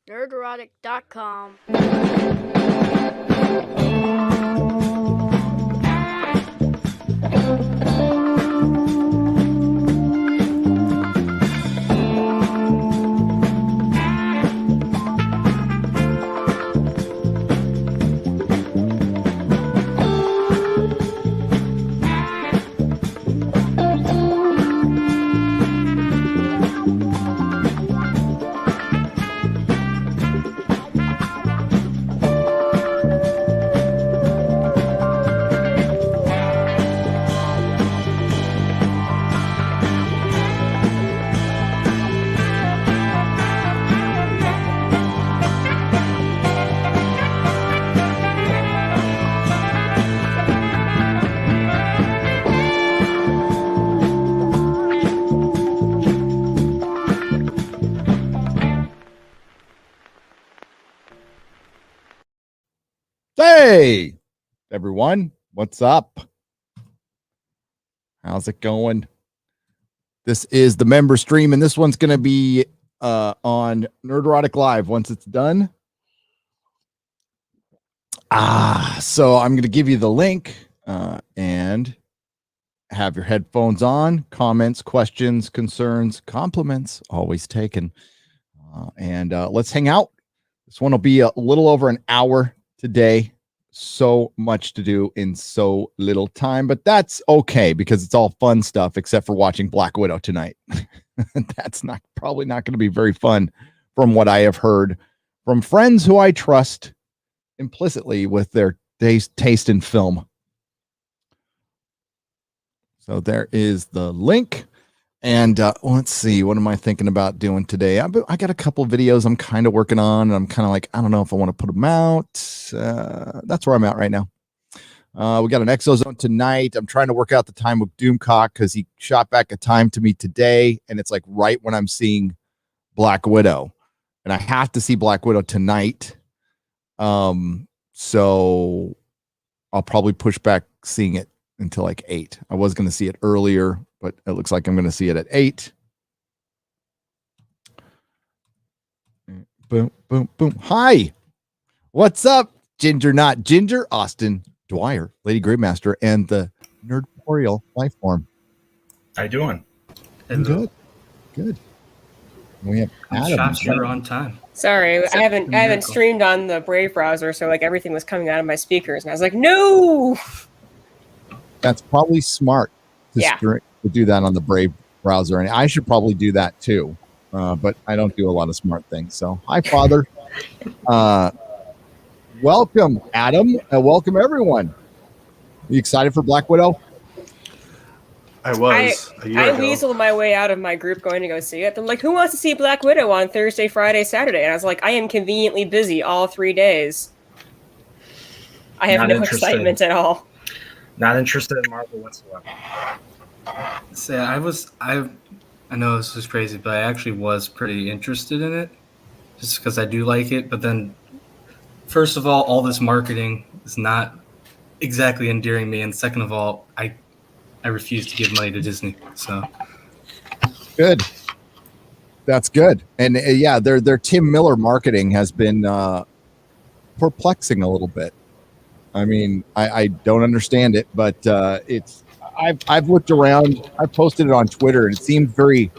Nerderotic.com. Hey, everyone. What's up? How's it going? This is the member stream, and this one's going to be on Nerderotic Live once it's done. So I'm going to give you the link and have your headphones on. Comments, questions, concerns, compliments, always taken. And let's hang out. This one will be a little over an hour today. So much to do in so little time, but that's okay because it's all fun stuff except for watching Black Widow tonight. That's probably not going to be very fun from what I have heard from friends who I trust implicitly with their taste in film. So there is the link. And let's see, what am I thinking about doing today? I got a couple of videos I'm kind of working on, and I'm kind of like, I don't know if I want to put them out. That's where I'm at right now. We got an Exozone tonight. I'm trying to work out the time with Doomcock because he shot back a time to me today, and it's like right when I'm seeing Black Widow. And I have to see Black Widow tonight. So I'll probably push back seeing it until like 8. I was going to see it earlier, but it looks like I'm going to see it at 8. Boom, boom, boom. Hi. What's up, Ginger Not Ginger, Austin Dwyer, Lady Gravemaster, and the Nerdporial Lifeform. How you doing? Good. Good. We have Adam. You're on time. Sorry, I haven't streamed on the Brave browser, so like everything was coming out of my speakers, and I was like, no. That's probably smart to do that on the Brave browser, and I should probably do that too. But I don't do a lot of smart things. So, hi, Father. Welcome, Adam, and welcome everyone. Are you excited for Black Widow? I was. I weaseled my way out of my group going to go see it. They're like, who wants to see Black Widow on Thursday, Friday, Saturday? And I was like, I am conveniently busy all 3 days. I have no excitement at all. Not interested in Marvel whatsoever. So I know this is crazy, but I actually was pretty interested in it just because I do like it. But then, first of all this marketing is not exactly endearing me. And second of all, I refuse to give money to Disney. So good. That's good. And yeah, their Tim Miller marketing has been perplexing a little bit. I mean, I don't understand it, but it's I've looked around. I posted it on Twitter, and it seems very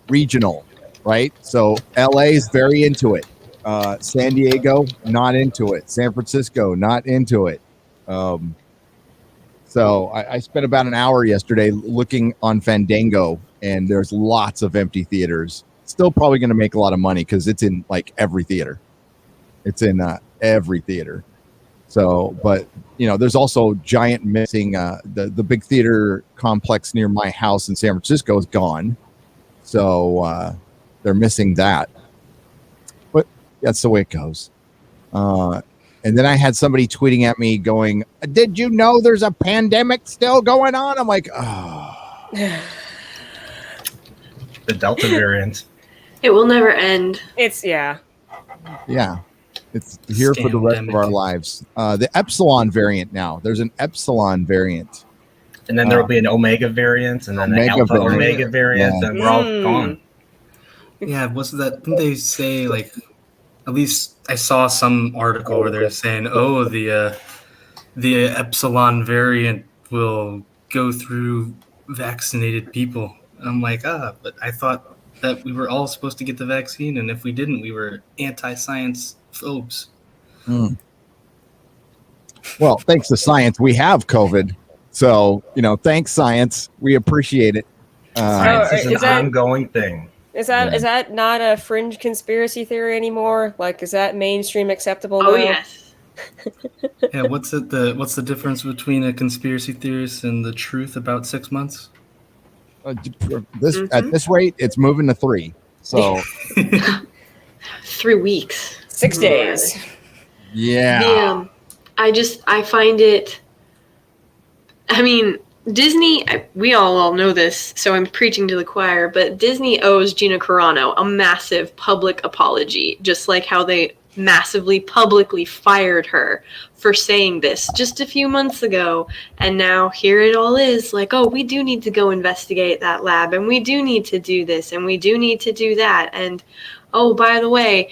regional, right? So LA is very into it. San Diego, not into it. San Francisco, not into it. So I spent about an hour yesterday looking on Fandango, and there's lots of empty theaters. Still probably going to make a lot of money because it's in like every theater. It's in every theater. So, but you know, there's also giant missing. The big theater complex near my house in San Francisco is gone. So they're missing that. But that's the way it goes. And then I had somebody tweeting at me going, "Did you know there's a pandemic still going on?" I'm like, oh. The Delta variant. It will never end. Yeah. It's here for the rest of our lives. The Epsilon variant now. There's an Epsilon variant. And then there will be an Omega variant, and then an Alpha Omega variant, and we're all gone. Yeah, wasn't that? Didn't they say like at least I saw some article where they're saying, "Oh, the epsilon variant will go through vaccinated people." I'm like, but I thought that we were all supposed to get the vaccine, and if we didn't, we were anti-science phobes. Well, thanks to science, we have COVID. So, thanks, science. We appreciate it. Science is an is that- ongoing thing. Is that not a fringe conspiracy theory anymore? Like, is that mainstream acceptable Oh now? yes. Yeah, what's the difference between a conspiracy theorist and the truth about 6 months? At this rate, it's moving to 3. So, 3 weeks. 6 days. yeah. I find it. I mean, Disney, we all know this, so I'm preaching to the choir, but Disney owes Gina Carano a massive public apology, just like how they massively publicly fired her for saying this just a few months ago. And now here it all is like, oh, we do need to go investigate that lab, and we do need to do this, and we do need to do that. And, oh, by the way,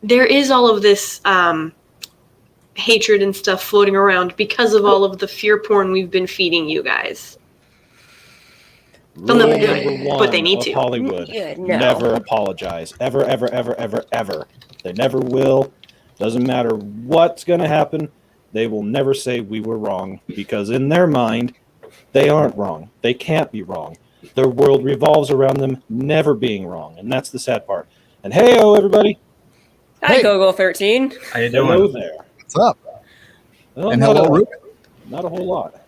there is all of this hatred and stuff floating around because of all of the fear porn we've been feeding you guys. They'll never do it, but they need to. Hollywood Yeah, no. never apologize. Ever, ever, ever, ever, ever. They never will. Doesn't matter what's going to happen. They will never say we were wrong, because in their mind, they aren't wrong. They can't be wrong. Their world revolves around them never being wrong, and that's the sad part. And hey-o, everybody. Hi, Hey. Google 13. How you Hello doing? there. What's up? Well, And not hello, a- Ruben. Not a whole lot.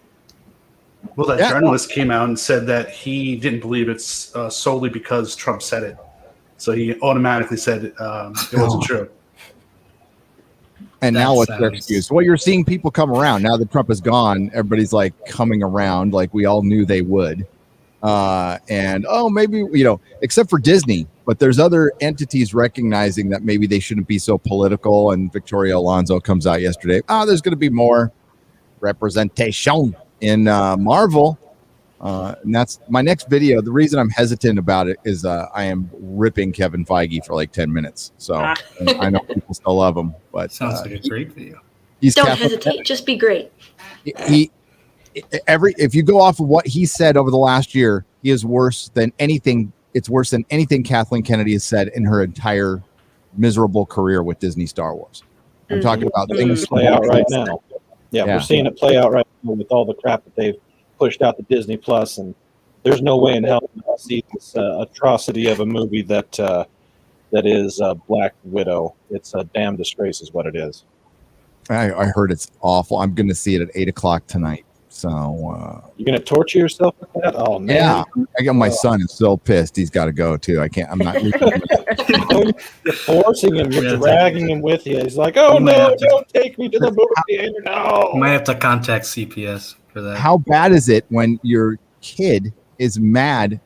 Well, that Yeah. journalist came out and said that he didn't believe it's solely because Trump said it. So he automatically said it wasn't true. And That now what's their sounds- excuse? Well, you're seeing people come around. Now that Trump is gone, everybody's like coming around like we all knew they would. And, maybe, except for Disney, but there's other entities recognizing that maybe they shouldn't be so political. And Victoria Alonso comes out yesterday. There's going to be more representation in Marvel. And that's my next video. The reason I'm hesitant about it is I am ripping Kevin Feige for like 10 minutes. So and I know people still love him, but Sounds like a great video. he's Don't Catholic. hesitate. Just be great. If you go off of what he said over the last year, he is worse than anything. It's worse than anything Kathleen Kennedy has said in her entire miserable career with Disney Star Wars. I'm talking about things Play out right now. Yeah, Yeah. we're seeing it play out right now with all the crap that they've pushed out to Disney Plus, and there's no way in hell to see this atrocity of a movie that is Black Widow. It's a damn disgrace, is what it is. I heard it's awful. I'm going to see it at 8:00 tonight. So You're gonna torture yourself with that? Oh man! yeah, I got my son is so pissed. He's got to go too. I can't. I'm not. You're forcing him. You're Yeah. dragging him with you. He's like, "Oh You might no! have to- Don't take me to the movie theater! You might No!" have to contact CPS for that. How bad is it when your kid is mad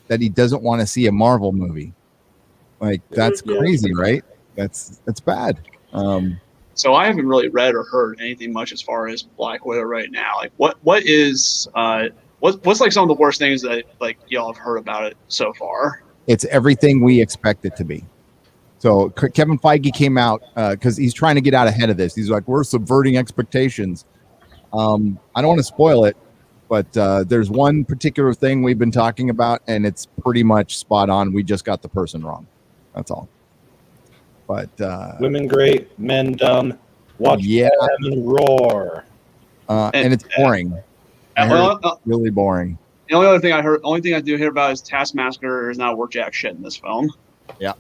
that he doesn't want to see a Marvel movie? Like that's crazy, right? That's bad. So I haven't really read or heard anything much as far as Black Widow right now. Like, what is what's like some of the worst things that like y'all have heard about it so far? It's everything we expect it to be. So Kevin Feige came out because he's trying to get out ahead of this. He's like, we're subverting expectations. I don't want to spoil it, but there's one particular thing we've been talking about, and it's pretty much spot on. We just got the person wrong. That's all. But Women great, men dumb. Watch yeah, them roar. and it's boring. I heard it's really boring. The only thing I do hear about is Taskmaster is not worth jack shit in this film. Yeah,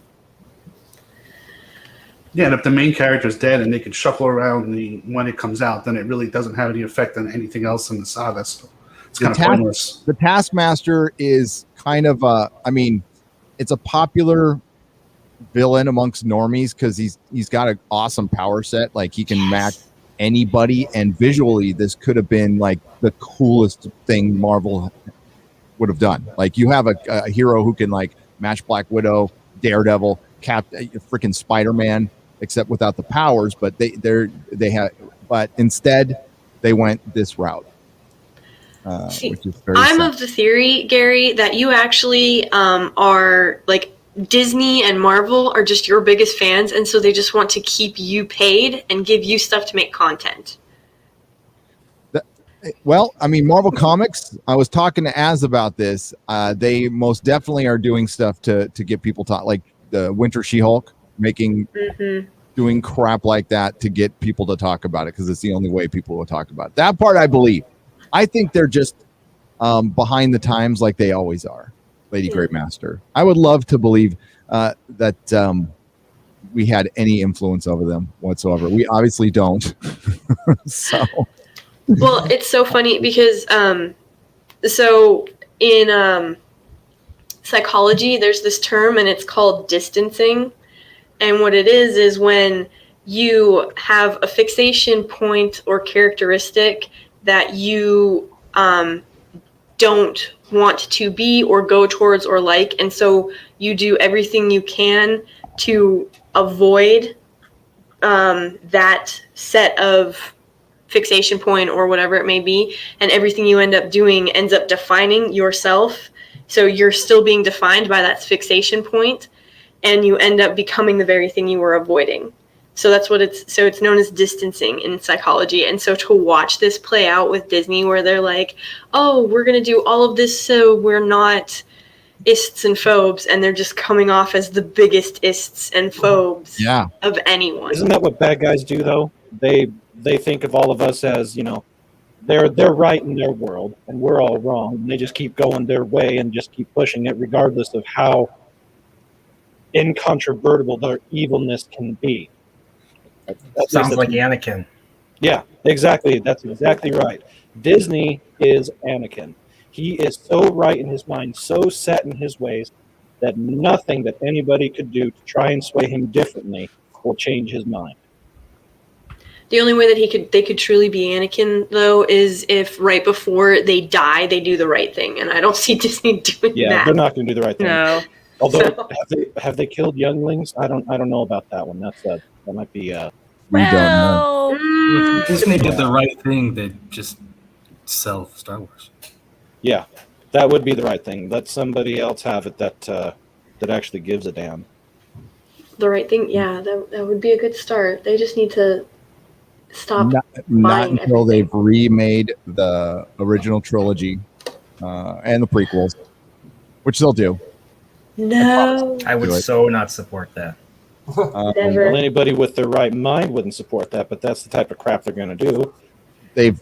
and if the main character is dead and they can shuffle around when it comes out, then it really doesn't have any effect on anything else in the saga. So it's kind of pointless. The Taskmaster is kind of it's a popular villain amongst normies because he's got an awesome power set. Like he can match anybody, and visually this could have been like the coolest thing Marvel would have done. Like you have a hero who can like match Black Widow, Daredevil, freaking Spider-Man, except without the powers. But but instead they went this route, See, which is very I'm sad. of the theory, Gary, that you actually are like Disney and Marvel are just your biggest fans, and so they just want to keep you paid and give you stuff to make content. Well, I mean, Marvel Comics, I was talking to Az about this. They most definitely are doing stuff to get people talk, like the Winter She-Hulk, doing crap like that to get people to talk about it, because it's the only way people will talk about it. That part I believe. I think they're just behind the times like they always are, Lady Great Master. I would love to believe that we had any influence over them whatsoever. We obviously don't. So... Well, it's so funny because so in psychology, there's this term and it's called distancing. And what it is when you have a fixation point or characteristic that you don't want to be or go towards or like. And so you do everything you can to avoid that set of fixation point or whatever it may be, and everything you end up doing ends up defining yourself. So you're still being defined by that fixation point, and you end up becoming the very thing you were avoiding. So that's what it's known as distancing in psychology. And so to watch this play out with Disney, where they're like, oh, we're going to do all of this so we're not ists and phobes, and they're just coming off as the biggest ists and phobes of anyone. Isn't that what bad guys do, though? They think of all of us as, they're right in their world and we're all wrong. And they just keep going their way and just keep pushing it regardless of how incontrovertible their evilness can be. Sounds like Anakin. Yeah, exactly. That's exactly right. Disney is Anakin. He is so right in his mind, so set in his ways, that nothing that anybody could do to try and sway him differently will change his mind. The only way that they could truly be Anakin, though, is if right before they die, they do the right thing, and I don't see Disney doing that. Yeah, they're not going to do the right thing. No. Although, have they killed younglings? I don't know about that one. That might be. We don't know. Mm. If Disney did the right thing, they'd just sell Star Wars. Yeah, that would be the right thing. Let somebody else have it that actually gives a damn. The right thing, yeah, that would be a good start. They just need to stop. Not until everything. they've remade the original trilogy and the prequels, which they'll do. No. I would so not support that. Never. Well, anybody with their right mind wouldn't support that, but that's the type of crap they're going to do. They've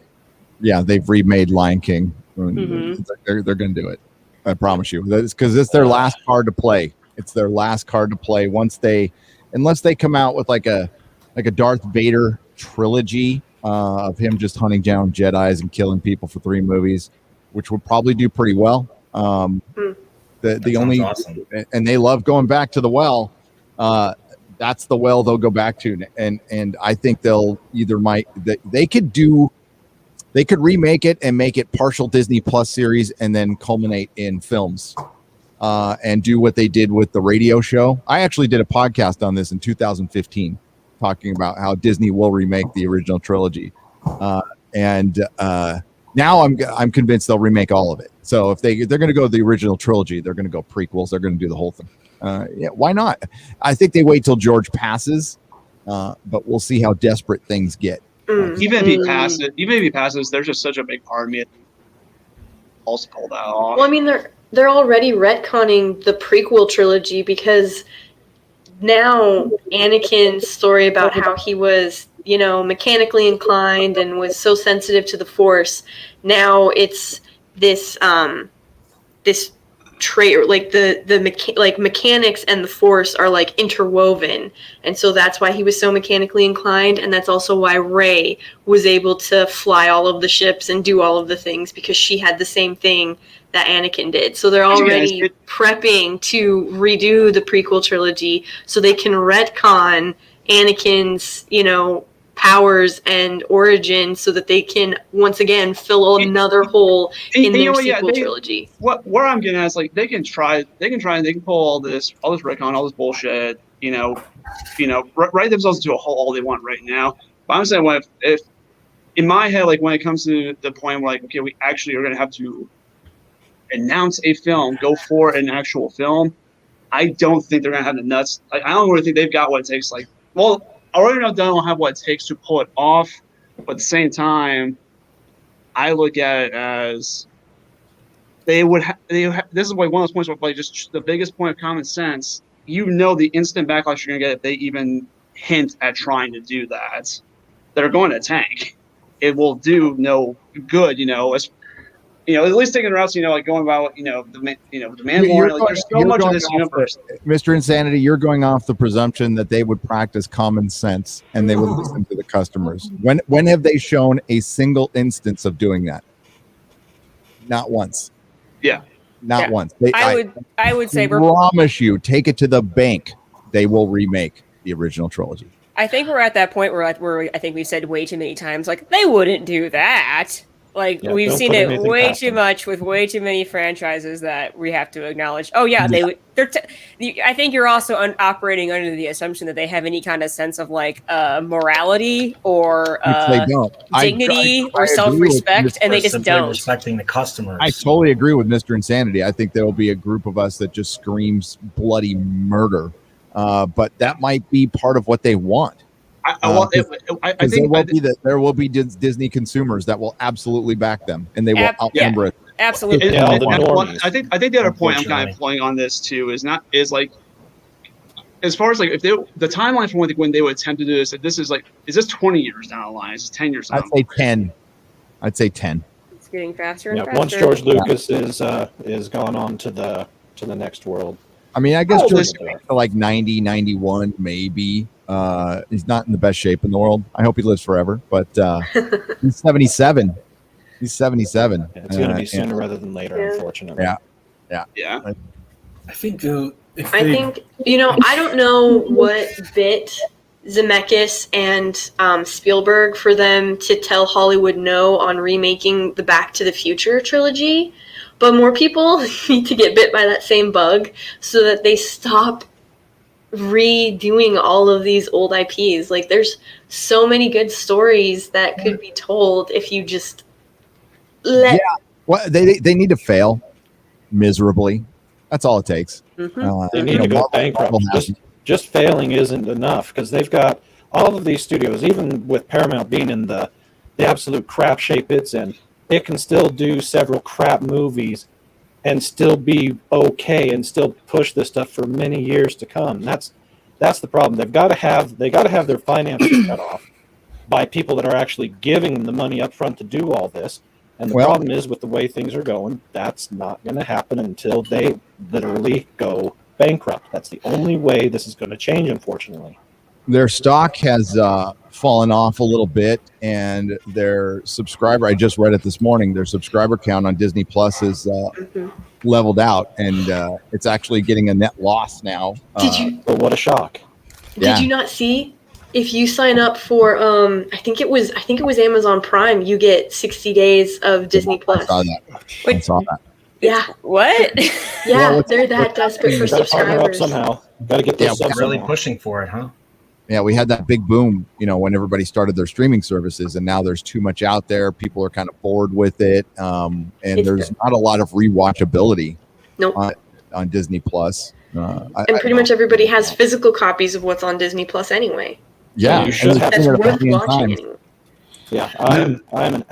remade Lion King. Mhm. They're going to do it. I promise you. That's because it's their last card to play. It's their last card to play. Unless they come out with like a Darth Vader trilogy of him just hunting down Jedis and killing people for 3 movies, which would probably do pretty well. The only awesome. And they love going back to the well. That's the well they'll go back to, and I think they'll they could remake it and make it partial Disney Plus series and then culminate in films and do what they did with the radio show. I actually did a podcast on this in 2015 talking about how Disney will remake the original trilogy. And now I'm convinced they'll remake all of it. So if they're going to go the original trilogy, they're going to go prequels. They're going to do the whole thing. Yeah, why not? I think they wait till George passes, but we'll see how desperate things get. Even if he passes, there's just such a big part of me that also pull that off. Well, I mean, they're already retconning the prequel trilogy because now Anakin's story about how he was, mechanically inclined and was so sensitive to the Force. Now it's this trait, like the mechanics and the Force are like interwoven, and so that's why he was so mechanically inclined, and that's also why Rey was able to fly all of the ships and do all of the things, because she had the same thing that Anakin did. So they're already prepping to redo the prequel trilogy so they can retcon Anakin's, powers and origin so that they can once again fill another hole in their sequel trilogy. Where I'm getting at is like they can try and they can pull all this retcon, all this bullshit, write themselves into a hole all they want right now. But I'm saying if in my head, like when it comes to the point where like, okay, we actually are going to have to announce a film, go for an actual film, I don't think they're gonna have the nuts. Like, I don't really think they've got what it takes. Like, well, I already know they don't have what it takes to pull it off, but at the same time, I look at it as they would. This is like one of those points where, like, just the biggest point of common sense. You know, the instant backlash you're gonna get if they even hint at trying to do that. They're going to tank. It will do no good. At least taking routes, like going about, the Mandalorian. Like, there's so much of this universe. Mr. Insanity, you're going off the presumption that they would practice common sense and they would listen to the customers. When have they shown a single instance of doing that? Not once. Yeah. Not once. I would say promise you, take it to the bank. They will remake the original trilogy. I think we're at that point where I think we've said way too many times, like, they wouldn't do that. Like, we've seen it way too much with way too many franchises that we have to acknowledge. Oh yeah, I think you're also operating under the assumption that they have any kind of sense of like morality or dignity or self-respect, and they just don't. Respecting the customers. I totally agree with Mr. Insanity. I think there will be a group of us that just screams bloody murder, but that might be part of what they want. I think there will be Disney consumers that will absolutely back them, and they will outnumber it. Absolutely. I think the other point I'm kind of pulling on this too is like, as far as like if the timeline for when they would attempt to do this, is this 20 years down the line? Is this 10 years down? I'd say 10. It's getting faster and faster. Once George Lucas is gone on to the next world. I mean, I guess George like 90, 91, maybe. He's not in the best shape in the world. I hope he lives forever, but he's 77. He's 77. Yeah, it's going to be sooner rather than later, unfortunately. Yeah. I think I don't know what bit Zemeckis and Spielberg for them to tell Hollywood no on remaking the Back to the Future trilogy, but more people need to get bit by that same bug so that they stop redoing all of these old IPs. Like, there's so many good stories that could be told if you just they need to fail miserably. That's all it takes. They need to go bankrupt. Just failing isn't enough, because they've got all of these studios, even with Paramount being in the absolute crap shape it's in, it can still do several crap movies and still be okay and still push this stuff for many years to come. That's the problem. They got to have their finances cut off by people that are actually giving them the money up front to do all this. And the problem is, with the way things are going, that's not going to happen until they literally go bankrupt. That's the only way this is going to change, unfortunately. Their stock has fallen off a little bit, and their subscriber, I just read it this morning, their subscriber count on Disney Plus is leveled out, and it's actually getting a net loss now. But what a shock. Did you not see? If you sign up for I think it was Amazon Prime, you get 60 days of Disney Plus. I saw that. Yeah. What? Yeah, they're that desperate for subscribers. Somehow. Got to get this subs really pushing for it, huh? Yeah, we had that big boom, when everybody started their streaming services, and now there's too much out there. People are kind of bored with it, and there's not a lot of rewatchability on Disney Plus. And pretty much everybody has physical copies of what's on Disney Plus anyway. Yeah, you should have. That's worth watching anyway. Yeah, I'm an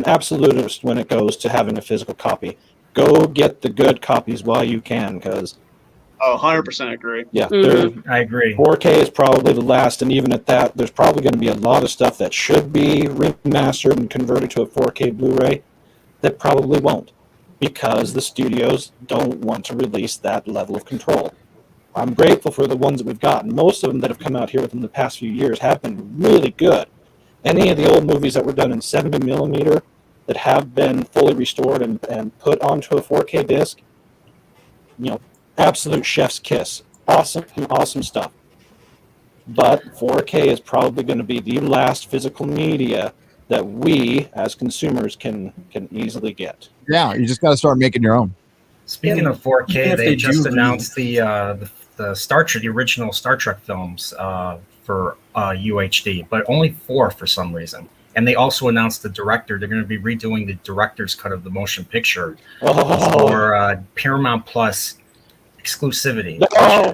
absolutist when it goes to having a physical copy. Go get the good copies while you can, because 100% agree. Yeah, I agree. 4K is probably the last, and even at that, there's probably going to be a lot of stuff that should be remastered and converted to a 4K Blu-ray that probably won't, because the studios don't want to release that level of control. I'm grateful for the ones that we've gotten. Most of them that have come out here within the past few years have been really good. Any of the old movies that were done in 70mm that have been fully restored and put onto a 4K disc, absolute chef's kiss. Awesome stuff. But 4K is probably going to be the last physical media that we as consumers can easily get. Yeah, you just got to start making your own. Speaking of 4K, they just announced the original Star Trek films for UHD, but only 4 for some reason. And they also announced the director. They're going to be redoing the director's cut of the motion picture for Paramount Plus exclusivity.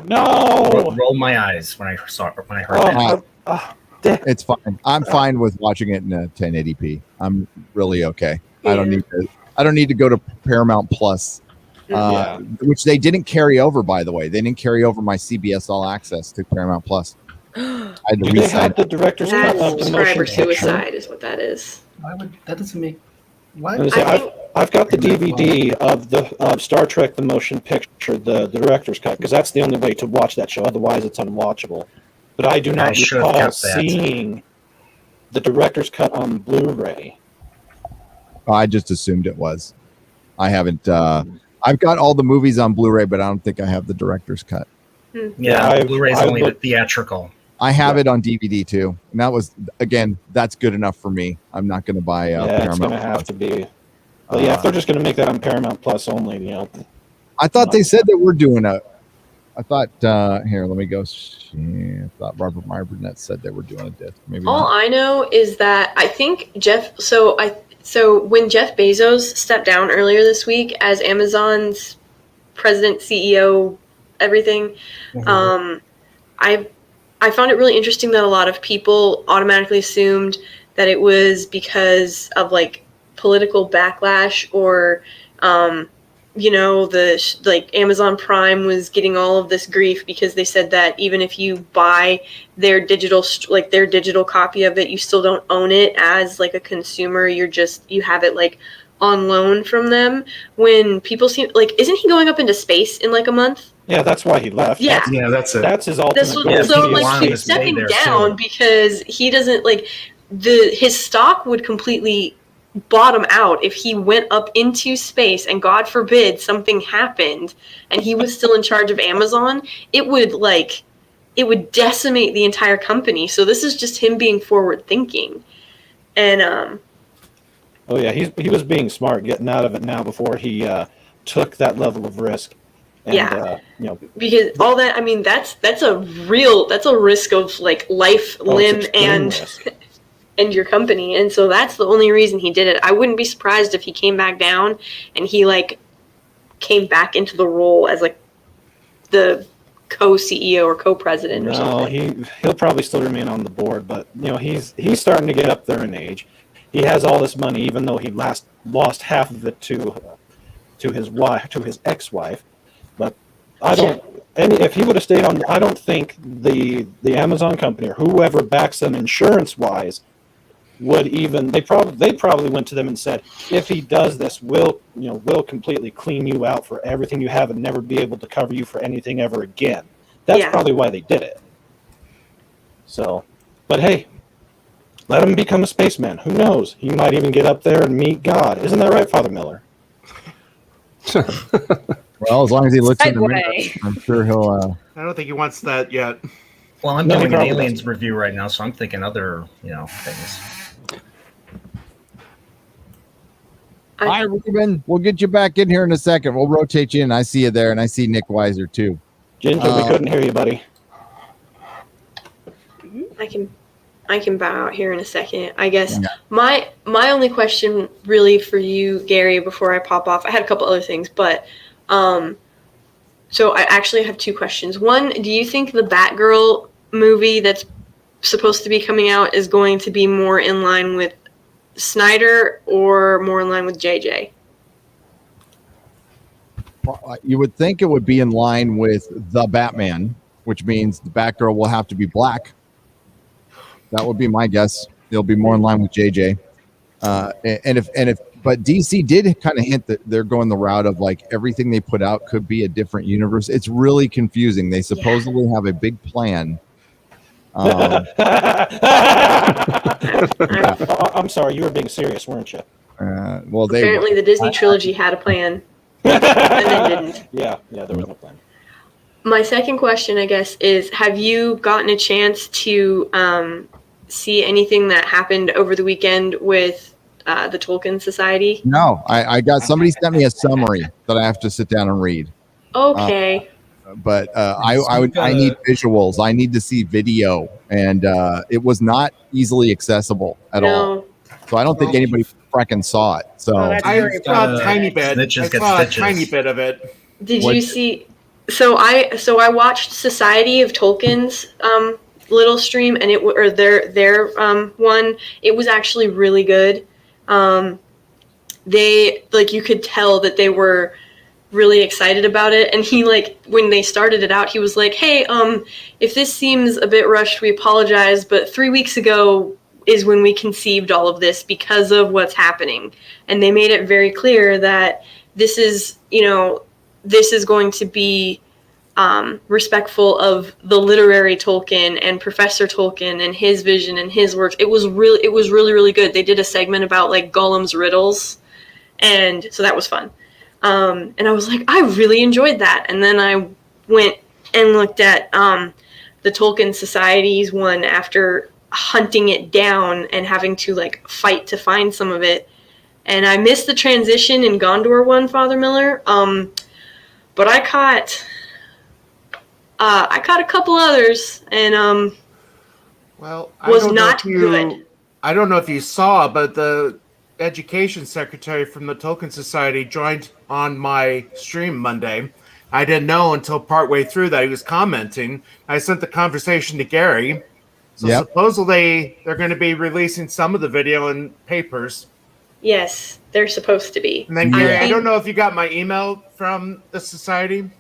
No. Rolled my eyes when I heard Oh, that. It's fine. I'm fine with watching it in a 1080p. I'm really okay. I don't need to go to Paramount Plus, which they didn't carry over. By the way, they didn't carry over my CBS All Access to Paramount Plus. I had to Do they have resign. the director's cut That's of the subscriber motion picture? suicide, is what that is. Why would that doesn't make why? I was gonna say, I think- I've got the DVD of Star Trek: The Motion Picture, the director's cut, because that's the only way to watch that show. Otherwise, it's unwatchable. But I do I not should have recall kept that. seeing the director's cut on Blu-ray. I just assumed it was. I haven't. I've got all the movies on Blu-ray, but I don't think I have the director's cut. Yeah, Blu-ray's I've only looked- the theatrical. I have it on DVD too, and that was that's good enough for me. I'm not going to buy Yeah, it's Paramount. going to have to be. Well, yeah, if they're just going to make that on Paramount Plus only, I thought they said that we're doing a. I thought here, let me go. I thought Robert Meyer Burnett said they were doing a disc. Maybe All not. I know is that I think Jeff. So when Jeff Bezos stepped down earlier this week as Amazon's president, CEO, everything, I found it really interesting that a lot of people automatically assumed that it was because of like political backlash or Amazon Prime was getting all of this grief because they said that even if you buy their digital copy of it, you still don't own it as like a consumer. You have it like on loan from them. When people seem like, isn't he going up into space in like a month? yeah, that's why he left. Yeah. Yeah, that's it. That's his ultimate goal. Yeah, So he like wanted he's to stay stepping there, down too. because he doesn't like his stock would completely bottom out if he went up into space and God forbid something happened and he was still in charge of Amazon. It would decimate the entire company. So this is just him being forward thinking. And Oh yeah, he was being smart, getting out of it now before he took that level of risk. And, Yeah. Because all that, I mean, that's a risk of like life, limb, and your company. And so that's the only reason he did it. I wouldn't be surprised if he came back down and he like came back into the role as like the co-CEO or co-president or something. he'll probably still remain on the board, but he's starting to get up there in age. He has all this money, even though he lost half of it to his ex-wife. But I don't. And if he would have stayed on, I don't think the Amazon company or whoever backs them insurance-wise would even. They probably went to them and said, if he does this, we'll completely clean you out for everything you have and never be able to cover you for anything ever again. That's probably why they did it. So, but hey, let him become a spaceman. Who knows? He might even get up there and meet God. Isn't that right, Father Miller? Well, as long as he looks in the Segue. mirror, I'm sure he'll. I don't think he wants that yet. Well, I'm No, he doing an probably aliens doesn't. review right now, so I'm thinking other things. Hi, Ruben. We'll get you back in here in a second. We'll rotate you in. I see you there, and I see Nick Weiser too. Ginger, we couldn't hear you, buddy. I can bow out here in a second. I guess Yeah. my only question really for you, Gary, before I pop off, I had a couple other things, but so I actually have two questions. One, do you think the Batgirl movie that's supposed to be coming out is going to be more in line with Snyder or more in line with JJ? You would think it would be in line with the Batman, which means the Batgirl will have to be black. That would be my guess. It'll be more in line with JJ. But DC did kind of hint that they're going the route of like everything they put out could be a different universe. It's really confusing. They supposedly have a big plan. I'm sorry, you were being serious, weren't you? Well, they Apparently, the Disney trilogy had a plan, and then didn't. Yeah, there was no plan. My second question, I guess, is have you gotten a chance to see anything that happened over the weekend with the Tolkien Society? No, I got somebody sent me a summary that I have to sit down and read. Okay. But I need visuals. I need to see video, and it was not easily accessible at all. So I don't think anybody freaking saw it. So Oh, that's I very saw a bad. tiny bit. Snitches I get saw stitches. a tiny bit of it. Did you see? So I watched Society of Tolkien's little stream, and their one. It was actually really good. They you could tell that they were really excited about it, and he when they started it out, he was like, "Hey, if this seems a bit rushed, we apologize, but 3 weeks ago is when we conceived all of this because of what's happening," and they made it very clear that this is going to be respectful of the literary Tolkien and Professor Tolkien and his vision and his works. It was really, really good. They did a segment about Gollum's riddles, and so that was fun. And I was like, I really enjoyed that. And then I went and looked at the Tolkien Society's one after hunting it down and having to fight to find some of it. And I missed the transition in Gondor one, Father Miller. But I caught a couple others, and well, I was don't know not if you- good. I don't know if you saw, but the education secretary from the Tolkien Society joined on my stream Monday. I didn't know until partway through that he was commenting. I sent the conversation to Gary. So supposedly they're going to be releasing some of the video in papers. Yes, they're supposed to be. And then Gary, I don't know if you got my email from the society.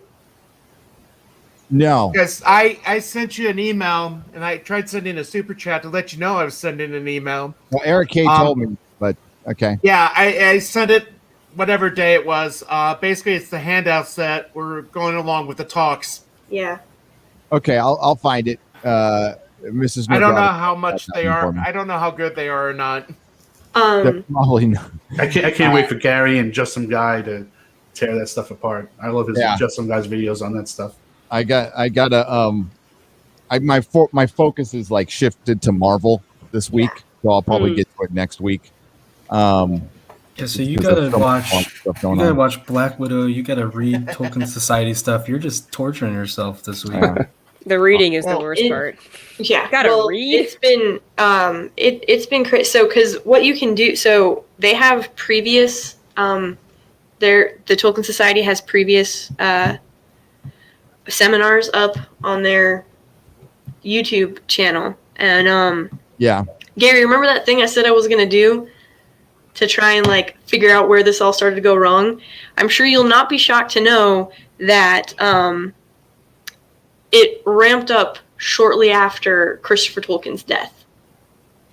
No. Because I sent you an email, and I tried sending a super chat to let you know I was sending an email. Well, Eric K told me, but okay. Yeah, I sent it whatever day it was. Basically, it's the handouts that were going along with the talks. Yeah. Okay, I'll find it. Mrs. I don't know Negrata, how much they are. I don't know how good they are or not. They're probably not. I can't wait for Gary and Just Some Guy to tear that stuff apart. I love his Just Some Guy's videos on that stuff. My focus is shifted to Marvel this week, so I'll probably get to it next week. So you gotta watch Black Widow. You gotta read Tolkien Society stuff. You're just torturing yourself this week. The reading is the worst part. Yeah, gotta read. It's been it's been crazy. So because what you can do, so they have previous the Tolkien Society has previous seminars up on their YouTube channel, and Gary, remember that thing I said I was gonna do to try and figure out where this all started to go wrong? I'm sure you'll not be shocked to know that it ramped up shortly after Christopher Tolkien's death.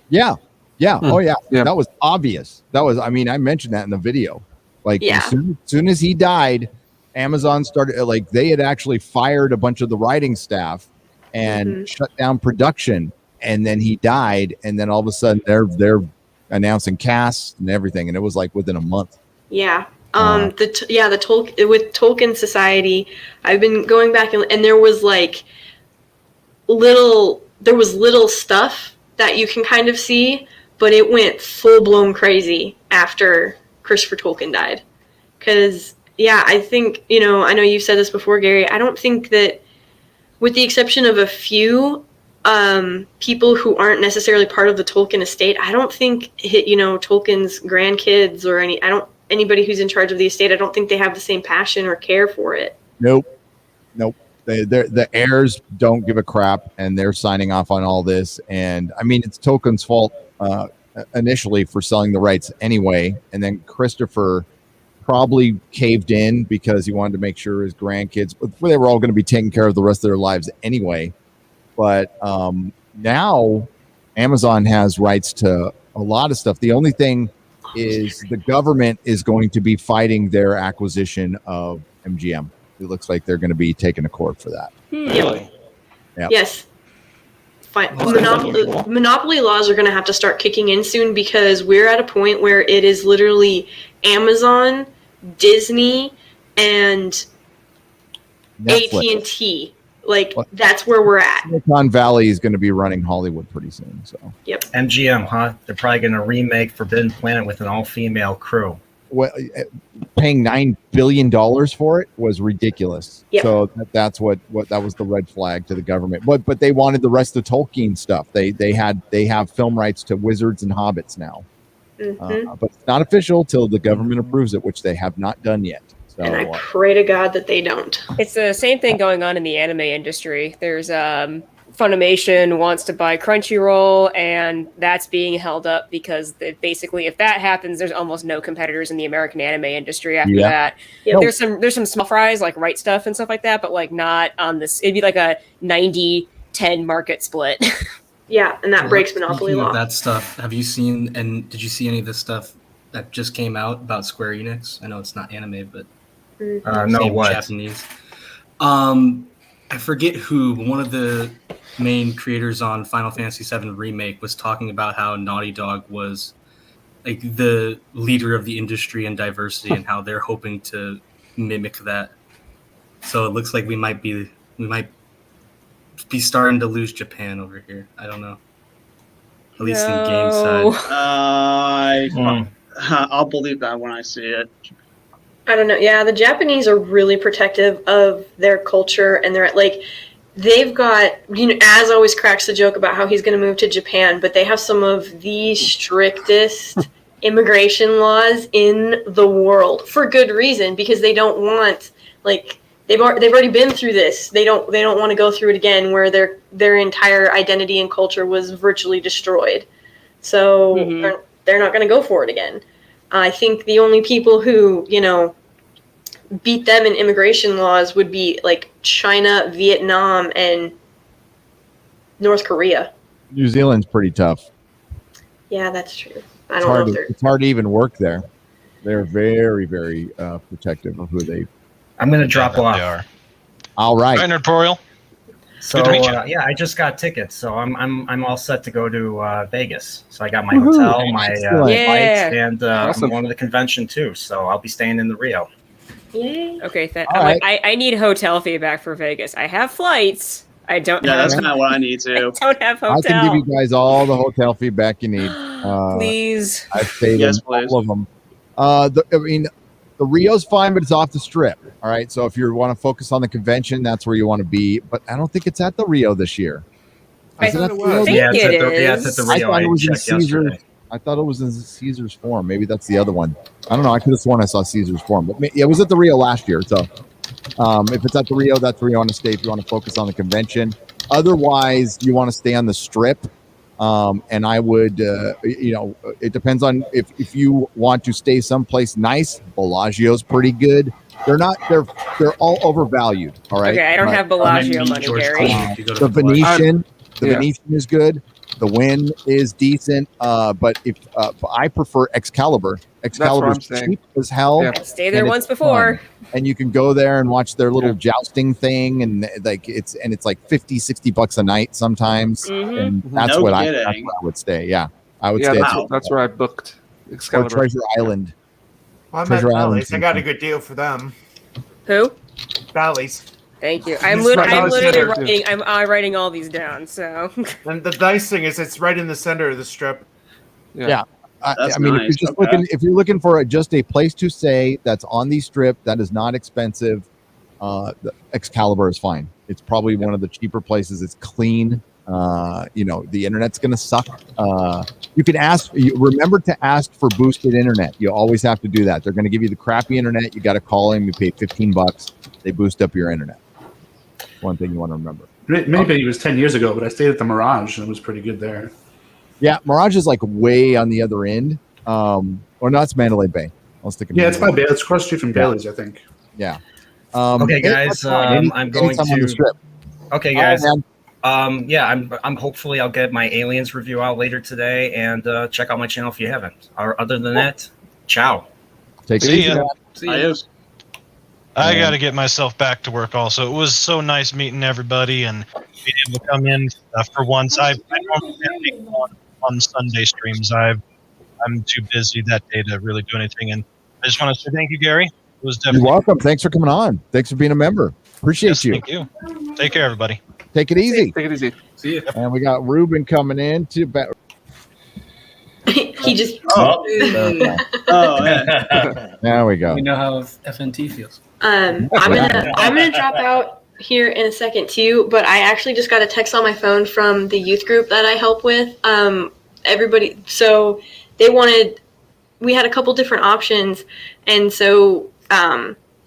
Yeah. Oh yeah. That was obvious. I mentioned that in the video. As soon as he died, Amazon started they had actually fired a bunch of the writing staff and shut down production, and then he died, and then all of a sudden they're announcing casts and everything, and it was within a month. Yeah. The Tolkien Society, I've been going back and there was little stuff that you can kind of see, but it went full blown crazy after Christopher Tolkien died. Because I think, I know you've said this before, Gary, I don't think that, with the exception of a few people who aren't necessarily part of the Tolkien estate, I don't think, Tolkien's grandkids or anybody who's in charge of the estate, I don't think they have the same passion or care for it. Nope. The heirs don't give a crap, and they're signing off on all this. And it's Tolkien's fault initially for selling the rights anyway, and then Christopher probably caved in because he wanted to make sure his grandkids, they were all going to be taken care of the rest of their lives anyway. But now Amazon has rights to a lot of stuff. The only thing is the government is going to be fighting their acquisition of MGM. It looks like they're going to be taking to court for that. Really? Yep. Yes. Fine. Monopoly laws are going to have to start kicking in soon, because we're at a point where it is literally Amazon, Disney, and Netflix. AT&T. That's where we're at. Silicon Valley is going to be running Hollywood pretty soon. So. Yep. MGM, huh? They're probably going to remake Forbidden Planet with an all-female crew. Well, paying $9 billion for it was ridiculous. Yep. So that's what that was the red flag to the government. But they wanted the rest of Tolkien stuff. They have film rights to Wizards and Hobbits now. But it's not official till the government approves it, which they have not done yet. So, And I pray to God that they don't. It's the same thing going on in the anime industry. There's Funimation wants to buy Crunchyroll, and that's being held up because basically, if that happens, there's almost no competitors in the American anime industry after that. Yep. There's some small fries like Right Stuff and stuff like that, but like not on this. It'd be like a 90-10 market split. Yeah, and that breaks monopoly Speaking law. of that stuff, have you seen and did you see any of the stuff that just came out about Square Enix? I know it's not anime, but No, same what? Japanese. I forget who, but one of the main creators on Final Fantasy VII Remake was talking about how Naughty Dog was like the leader of the industry in diversity and how they're hoping to mimic that. So it looks like we might be starting to lose Japan over here. I don't know. At least in game side. I'll believe that when I see it. I don't know. Yeah, the Japanese are really protective of their culture, and they're like, they've got, Az always cracks the joke about how he's going to move to Japan, but they have some of the strictest immigration laws in the world for good reason, because they don't want, like, they've already been through this. They don't want to go through it again, where their entire identity and culture was virtually destroyed. So they're not going to go for it again. I think the only people who, beat them in immigration laws would be like China, Vietnam, and North Korea. New Zealand's pretty tough. Yeah, that's true. I don't know if they're... It's hard to even work there. They're very, very protective of who they... I'm going to drop off. They are. All right. Hi, Nerdporial. So Good to meet you. yeah, I just got tickets, so I'm all set to go to Vegas. So I got my hotel, my Excellent. flights, and Awesome. I'm going to the convention too. So I'll be staying in the Rio. Yay. Okay, All right. I need hotel feedback for Vegas. I have flights. I don't. Yeah, have, that's kind of what I need I to. don't have hotel. I can give you guys all the hotel feedback you need. Please. I've stayed Yes, in please. all of them. The Rio's fine, but it's off the strip. All right. So if you want to focus on the convention, that's where you want to be. But I don't think it's at the Rio this year. I Is it at the think Rio? Yeah, it's it at the is. I Rio. thought it was in checked Caesars. yesterday. I thought it was in Caesars Forum. Maybe that's the other one. I don't know. I could have sworn I saw Caesars Forum, but it was at the Rio last year. So if it's at the Rio, that's where you want to stay if you want to focus on the convention. Otherwise, you want to stay on the strip. And I would, it depends on if you want to stay someplace nice. Bellagio's pretty good. They're all overvalued. All right. Okay, I don't But, have Bellagio Maybe money, George Gary. Clooney if you go to the Venetian. The Yeah. Venetian is good. The Wynn is decent. But I prefer Excalibur. Excalibur's saying. cheap as hell. Yeah. I stayed there And once it's before. and you can go there and watch their little jousting thing, and it's like $50-$60 a night sometimes. Mhm. And that's No what that's kidding. where I would stay. Yeah, I would Yeah, stay that's where I booked or Excalibur. Treasure Island. Well, I'm at Treasure Island Bally's. I got a season. good deal for them. Who? Bally's. Thank you. I'm, Just right I'm on the literally center, writing. I'm writing all these down. So And the nice thing is it's right in the center of the strip. Yeah. That's I mean, nice. if you're looking for just a place to stay that's on the strip that is not expensive, the Excalibur is fine. It's probably one of the cheaper places. It's clean. The internet's going to suck. You can remember to ask for boosted internet. You always have to do that. They're going to give you the crappy internet. You got to call them. You pay $15. They boost up your internet. One thing you want to remember. Maybe it was 10 years ago, but I stayed at the Mirage and it was pretty good there. Yeah, Mirage is like way on the other end. Or no, it's Mandalay Bay. I'll stick it. Yeah, it's by Bailey. It's across the street from Bailey's, I think. Yeah. Okay, guys, I'm going anytime on the to. strip. Okay, All right, guys. man. I'm hopefully I'll get my Aliens review out later today, and check out my channel if you haven't. Or other than that, ciao. Take it See easy. ya. man. See ya. Adios. I got to get myself back to work also. It was so nice meeting everybody and being able to come in for once. I normally can't make on Sunday streams. I'm too busy that day to really do anything. And I just want to say thank you, Gary. It was You're definitely welcome. Thanks for coming on. Thanks for being a member. Appreciate yes, you. thank you. Take care, everybody. Take it easy. Take it easy. See ya. And we got Ruben coming in to He just. Oh, yeah. There we go. We know how FNT feels. I'm gonna drop out here in a second too, but I actually just got a text on my phone from the youth group that I help with. Everybody, so we had a couple different options, and so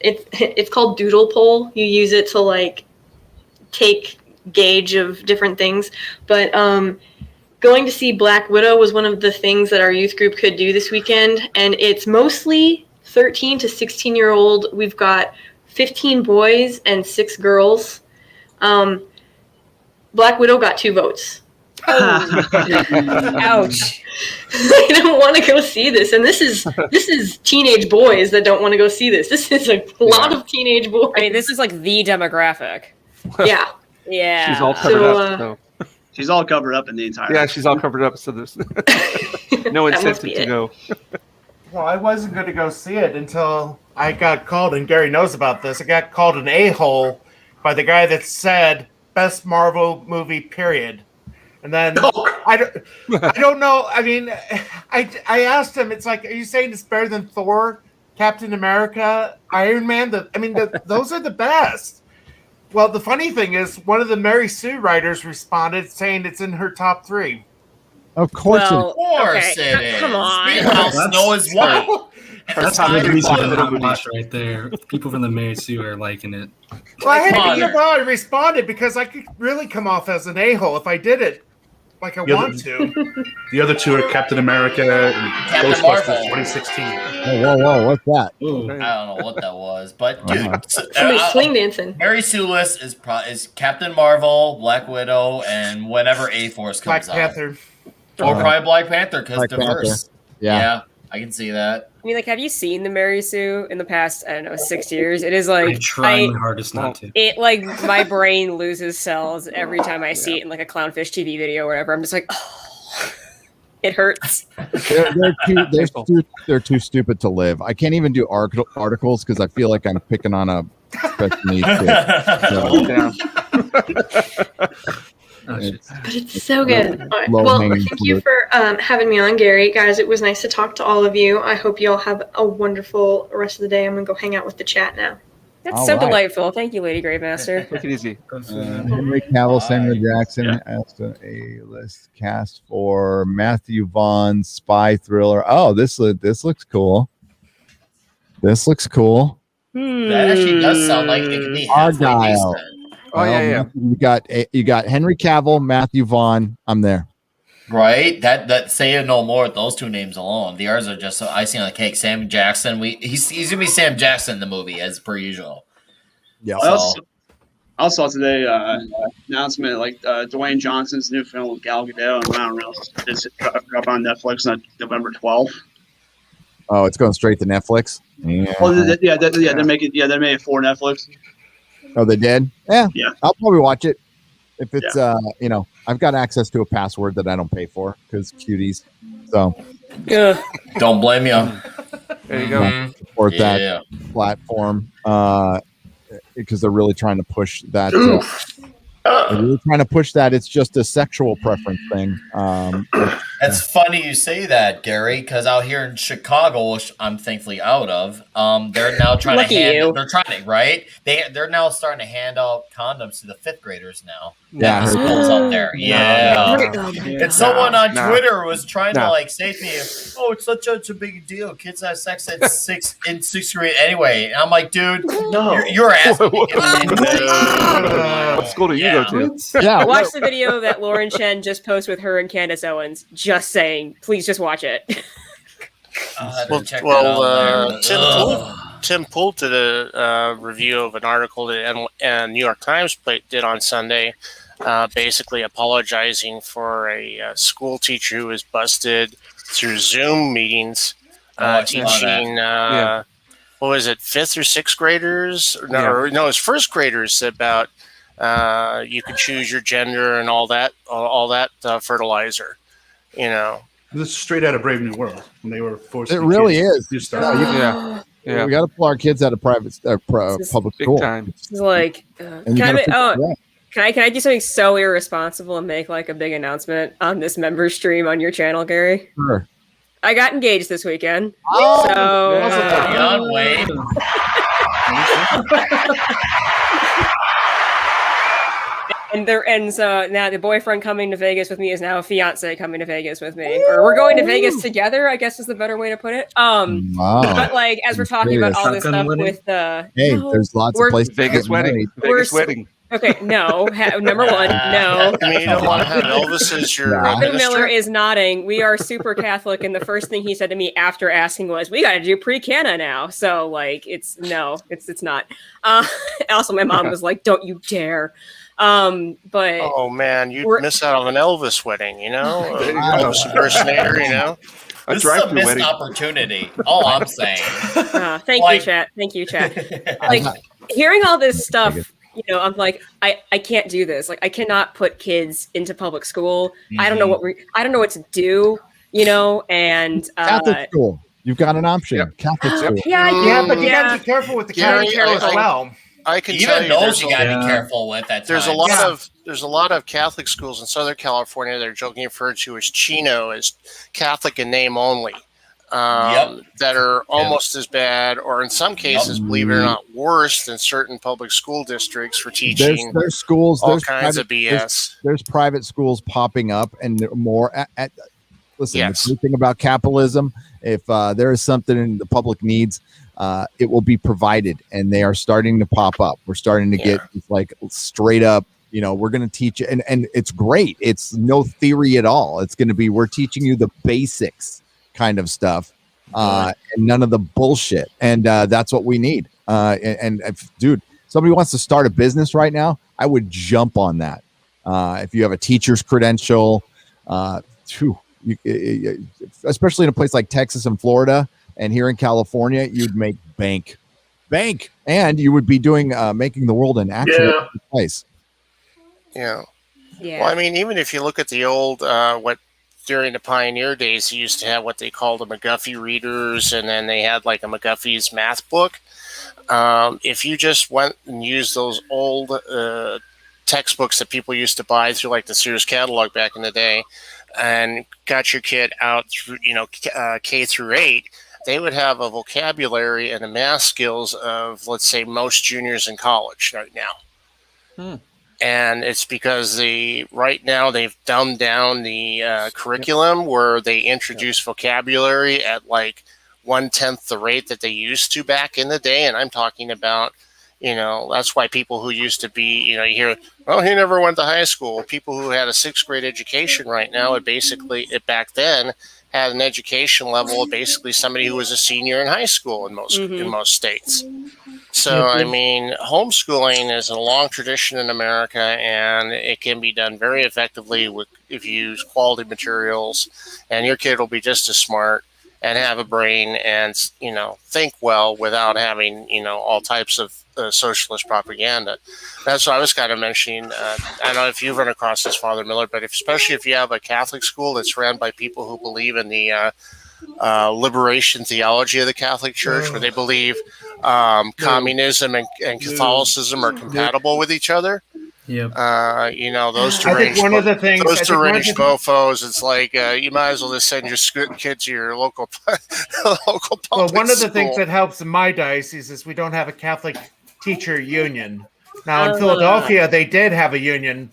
it's called Doodle Poll. You use it to like take gauge of different things. But going to see Black Widow was one of the things that our youth group could do this weekend, and it's mostly 13 to 16-year-old. We've got 15 boys and 6 girls. Black Widow got 2 votes. Ouch. I don't want to go see this, and this is teenage boys that don't want to go see this. This is a lot of teenage boys. I mean, this is like the demographic. Yeah. Yeah. She's all covered up. So. She's all covered up in the entire. Yeah, she's all covered up, so there's no incentive to go. Well, I wasn't going to go see it until I got called, and Gary knows about this. I got called an a-hole by the guy that said best Marvel movie, period. And then I don't know. I mean, I asked him. It's like, are you saying it's better than Thor, Captain America, Iron Man? Those are the best. Well, the funny thing is, one of the Mary Sue writers responded saying it's in her top 3. Of course, Of course it is. Come on. I'll snow as well. That's top three watch right there. People from the Mary Sue are liking it. Well, I had to give I responded because I could really come off as an a-hole if I did it like I want to. The other 2 are Captain America and Captain Ghostbusters Marvel. 2016. Whoa, what's that? Ooh. I don't know what that was, but dude, Somebody's swing dancing. Mary Sue list is Captain Marvel, Black Widow, and whenever A-Force Black comes out. Panther. Or probably Black Panther because Black diverse. Panther. Yeah. I can see that. I mean, like, have you seen the Mary Sue in the past, I don't know, 6 years? It is I like, try my hardest not to. it like, my brain loses cells every time I see it in like a Clownfish TV video or whatever. I'm just like, oh, it hurts. They're too stupid to live. I can't even do articles because I feel like I'm picking on a special needs kid. But it's so good. All right. low Well, hanging thank you fruit. for having me on, Gary. Guys, it was nice to talk to all of you. I hope you all have a wonderful rest of the day. I'm going to go hang out with the chat now. That's All so right. delightful. Thank you, Lady Gravemaster. Take it easy. Henry Cavill, Samuel Jackson asked a list cast for Matthew Vaughn's spy thriller. Oh, this looks cool. This looks cool. That actually does sound like it could be halfway Argyle. decent. Oh, yeah. You got Henry Cavill, Matthew Vaughn. I'm there. Right? That say no more with those 2 names alone. The others are just icing on the cake. Sam Jackson. He's gonna be Sam Jackson in the movie as per usual. Yeah. I also saw today announcement like Dwayne Johnson's new film with Gal Gadot and Ryan Reynolds is up on Netflix on November 12th. Oh, it's going straight to Netflix. Yeah. Well, they're making it for Netflix. Oh, they did? Yeah. I'll probably watch it if it's I've got access to a password that I don't pay for because cuties. So Yeah. Don't blame you. There you go. Support that platform because they're really trying to push that. They're really trying to push that. It's just a sexual preference thing. It's funny you say that, Gary, because out here in Chicago, which I'm thankfully out of, they're now trying Lucky to you. they're trying to, right? They're now starting to hand out condoms to the 5th graders now. Yeah, I heard Schools out there. Yeah. Oh my And someone on No. Twitter was trying to No. like say to me, "Oh, it's such a big deal. Kids have sex at 6th grade anyway." And I'm like, "Dude, you're asking." What school do you go to? Yeah. Watch the video that Lauren Chen just posted with her and Candace Owens. Just saying, please just watch it. I'll have to Well, check well, that out there. Tim Pool did a review of an article that New York Times did on Sunday, basically apologizing for a school teacher who was busted through Zoom meetings, I saw that. teaching, what was it, 5th or 6th graders? No, it's 1st graders about you can choose your gender and all that fertilizer, you know. This is straight out of Brave New World when they were forced. It really is. You start. Yeah. We got to pull our kids out of public Big school. time. It's like, And can you I, gotta fix that. can I do something so irresponsible and make like a big announcement on this member stream on your channel, Gary? Sure. I got engaged this weekend. Oh, So Beyond Wade. And so now the boyfriend coming to Vegas with me is now a fiance coming to Vegas with me, or we're going to Vegas together, I guess is the better way to put it. Wow. But like as we're talking about all this stuff with there's lots of places. Vegas wedding. Vegas wedding. Okay, no. Number one, no. I mean, you don't want to have Elvis as your Robin minister? Miller is nodding. We are super Catholic, and the first thing he said to me after asking was, "We got to do pre-cana now." So, like, it's not. Also, my mom was like, "Don't you dare!" But oh man, you'd miss out on an Elvis wedding, you know, Elvis impersonator, you know. This is a missed opportunity. All I'm saying. Thank you, chat. Like hearing all this stuff. You know, I'm like, I can't do this. Like, I cannot put kids into public school. Mm-hmm. I don't know what to do. You know, and Catholic school. You've got an option. Catholic school. Yeah, but you got to be careful with the Catholic school as well. I can even tell you, those you got to be careful with. There's a lot of Catholic schools in Southern California that are jokingly referred to as Chino, as Catholic in name only. That are almost as bad, or in some cases, believe it or not, worse than certain public school districts for teaching. There's schools, all kinds of BS. There's private schools popping up, and more. Listen, the good thing about capitalism, if there is something the public needs, it will be provided, and they are starting to pop up. We're starting to get like straight up. You know, we're going to teach, and it's great. It's no theory at all. It's going to be we're teaching you the basics kind of stuff, and none of the bullshit, and that's what we need. And if, dude, somebody wants to start a business right now, I would jump on that. If you have a teacher's credential, especially in a place like Texas and Florida, and here in California, you'd make bank, and you would be doing making the world an actual place. Yeah. Well, I mean, even if you look at the old during the pioneer days, you used to have what they called the McGuffey readers, and then they had like a McGuffey's math book. If you just went and used those old textbooks that people used to buy through like the Sears catalog back in the day, and got your kid out through, K through 8, they would have a vocabulary and the math skills of, let's say, most juniors in college right now. And it's because right now they've dumbed down the curriculum where they introduce vocabulary at like 1/10 the rate that they used to back in the day. And I'm talking about, that's why people who used to be, you hear, well, he never went to high school. People who had a 6th grade education right now, it back then had an education level of basically somebody who was a senior in high school in most states. So, I mean, homeschooling is a long tradition in America, and it can be done very effectively if you use quality materials, and your kid will be just as smart and have a brain and, think well without having, all types of socialist propaganda. That's what I was kind of mentioning. I don't know if you've run across this, Father Miller, but especially if you have a Catholic school that's ran by people who believe in the liberation theology of the Catholic Church, where they believe communism and Catholicism are compatible with each other. Yep. Those deranged, I think one of the things, mofos, it's like you might as well just send your kids to your local public Well, one of the school. things that helps in my diocese is we don't have a Catholic teacher union. Now, in Philadelphia, they did have a union.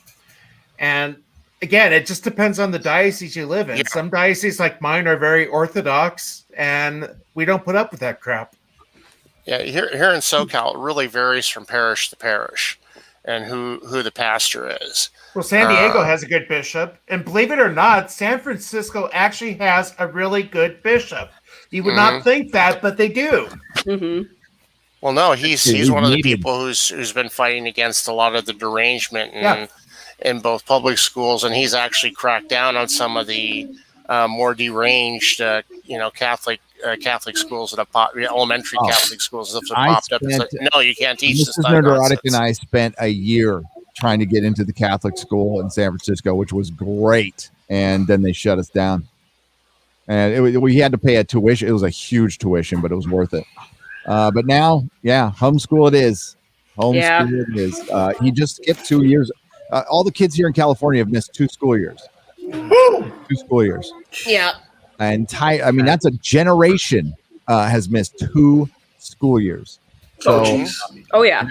And again, it just depends on the diocese you live in. Yeah. Some dioceses like mine are very orthodox, and we don't put up with that crap. Yeah, here in SoCal, it really varies from parish to parish and who the pastor is. Well, San Diego has a good bishop. And believe it or not, San Francisco actually has a really good bishop. You would not think that, but they do. Mm-hmm. Well, no, he's one of the people who's been fighting against a lot of the derangement in both public schools, and he's actually cracked down on some of the more deranged, Catholic schools that have popped, elementary Catholic schools that have popped up. It's like, no, you can't teach this stuff. Mrs. Nerderotic and I spent a year trying to get into the Catholic school in San Francisco, which was great, and then they shut us down. And we had to pay a tuition. It was a huge tuition, but it was worth it. But now, homeschool it is. It is. He just skipped 2 years. All the kids here in California have missed 2 school years. 2 school years. Yeah. That's a generation has missed 2 school years. So, oh yeah.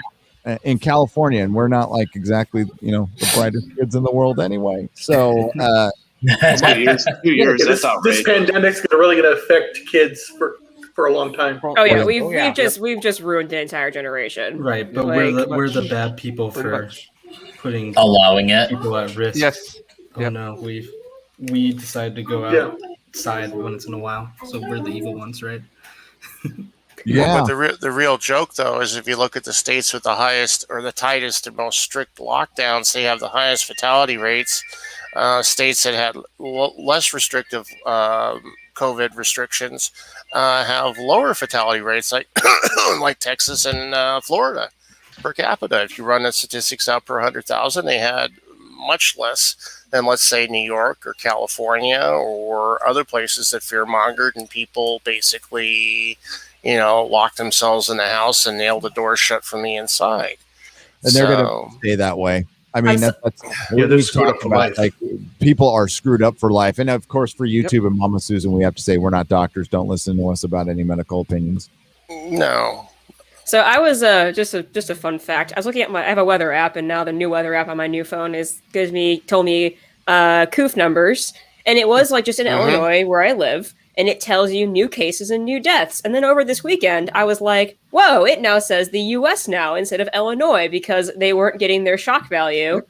in California, and we're not like exactly, the brightest kids in the world anyway. So, 2 years. 2 years. This pandemic's really going to affect kids for a long time. Oh yeah, we've just ruined the entire generation. Right, but Like, we're the bad people for putting allowing it people at risk. Yes. Oh no, we decided to go outside once in a while, so we're the evil ones, right? Yeah. But the real joke, though, is if you look at the states with the highest or the tightest and most strict lockdowns, they have the highest fatality rates. States that had less restrictive COVID restrictions have lower fatality rates, like like Texas and Florida per capita. If you run the statistics out per 100,000, they had much less than, let's say, New York or California or other places that fear-mongered and people basically, locked themselves in the house and nailed the door shut from the inside. And they're going to stay that way. I mean, that's they're we screwed up talk for about. life. Like, people are screwed up for life, and of course, for YouTube and Mama Susan, we have to say we're not doctors. Don't listen to us about any medical opinions. No. So I was just a fun fact. I was looking at I have a weather app, and now the new weather app on my new phone told me COOF numbers, and it was like just in Illinois where I live, and it tells you new cases and new deaths. And then over this weekend, I was like, whoa! It now says the U.S. now instead of Illinois because they weren't getting their shock value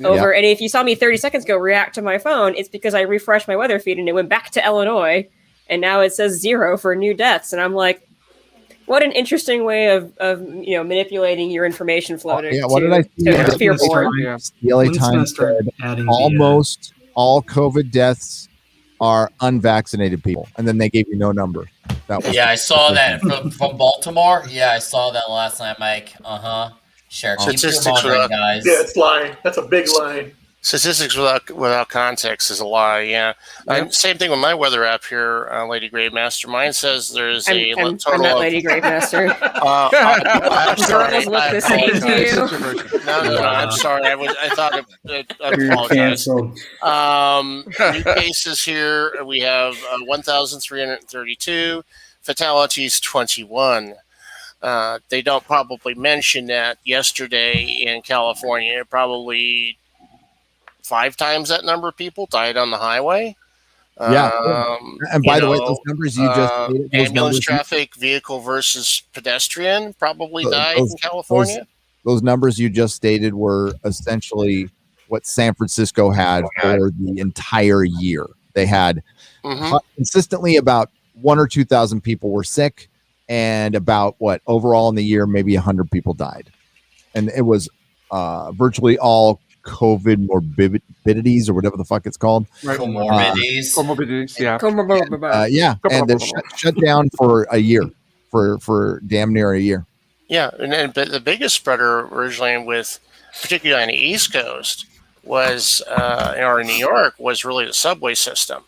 over. And if you saw me 30 seconds ago react to my phone, it's because I refreshed my weather feed and it went back to Illinois, and now it says 0 for new deaths, and I'm like. What an interesting way of manipulating your information flow. What did I see? To fear porn. The LA Times said almost all COVID deaths are unvaccinated people, and then they gave you no number. I saw that from Baltimore. Yeah, I saw that last night, Mike. Share. Keep your monitoring, guys. Yeah, it's lying. That's a big lie. Statistics without context is a lie. Yeah. Same thing with my weather app here, Lady Gravemaster. Mine says there's a total I'm not of, Lady Gravemaster. I'm sorry. Girls look the same to you. No. I'm sorry. I thought I apologize. New cases here. We have 1,332 fatalities. 21. They don't probably mention that yesterday in California, probably 5 times that number of people died on the highway. And by the way, those numbers you just ambulance traffic, vehicle versus pedestrian probably died in California. Those numbers you just stated were essentially what San Francisco had for the entire year. They had consistently about 1,000 or 2,000 people were sick, and about overall in the year, maybe 100 people died, and it was virtually all COVID morbidities or whatever the fuck it's called. Right. Comorbidities, yeah. And they shut down for a year, for damn near a year. Yeah, and the biggest spreader originally, particularly on the East Coast, was or in New York, was really the subway system.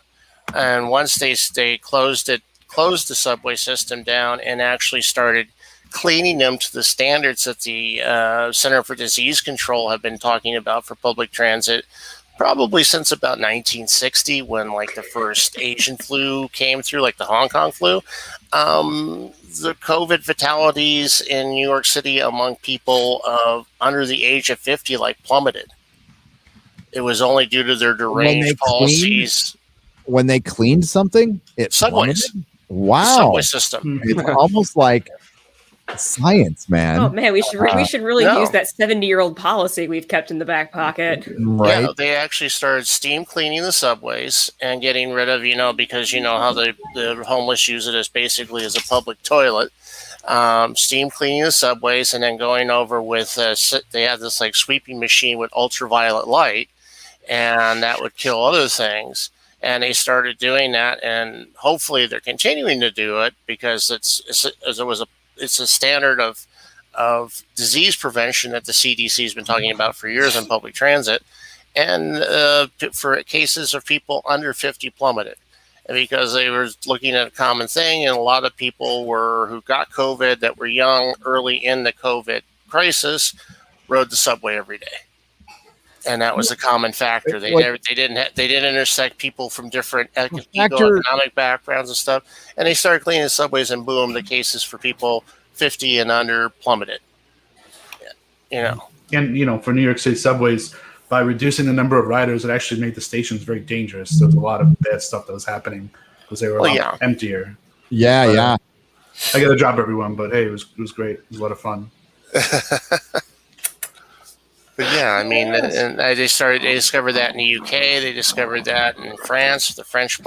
And once they closed the subway system down and actually started cleaning them to the standards that the Center for Disease Control have been talking about for public transit, probably since about 1960, when the first Asian flu came through, like the Hong Kong flu. The COVID fatalities in New York City among people under the age of 50 plummeted. It was only due to their deranged policies. When they cleaned something, it subways. Plummeted? Wow. The subway system. It's almost like science, man. Oh man, we should really use that 70-year-old policy we've kept in the back pocket. Right. Yeah, they actually started steam cleaning the subways and getting rid of, because how the homeless use it as basically as a public toilet. Steam cleaning the subways and then going over with they had this sweeping machine with ultraviolet light, and that would kill other things. And they started doing that, and hopefully they're continuing to do it because it's a standard of disease prevention that the CDC has been talking about for years in public transit, and for cases of people under 50 plummeted, and because they were looking at a common thing, and a lot of people who got COVID that were young early in the COVID crisis rode the subway every day. And that was a common factor. They didn't intersect people from different economic backgrounds and stuff. And they started cleaning the subways, and boom, the cases for people 50 and under plummeted. you know. And for New York City subways, by reducing the number of riders, it actually made the stations very dangerous. There was a lot of bad stuff that was happening because they were a lot emptier. Yeah. I got to drop everyone, but hey, it was great. It was a lot of fun. But yeah, I mean, and they discovered that in the UK. They discovered that in France, the French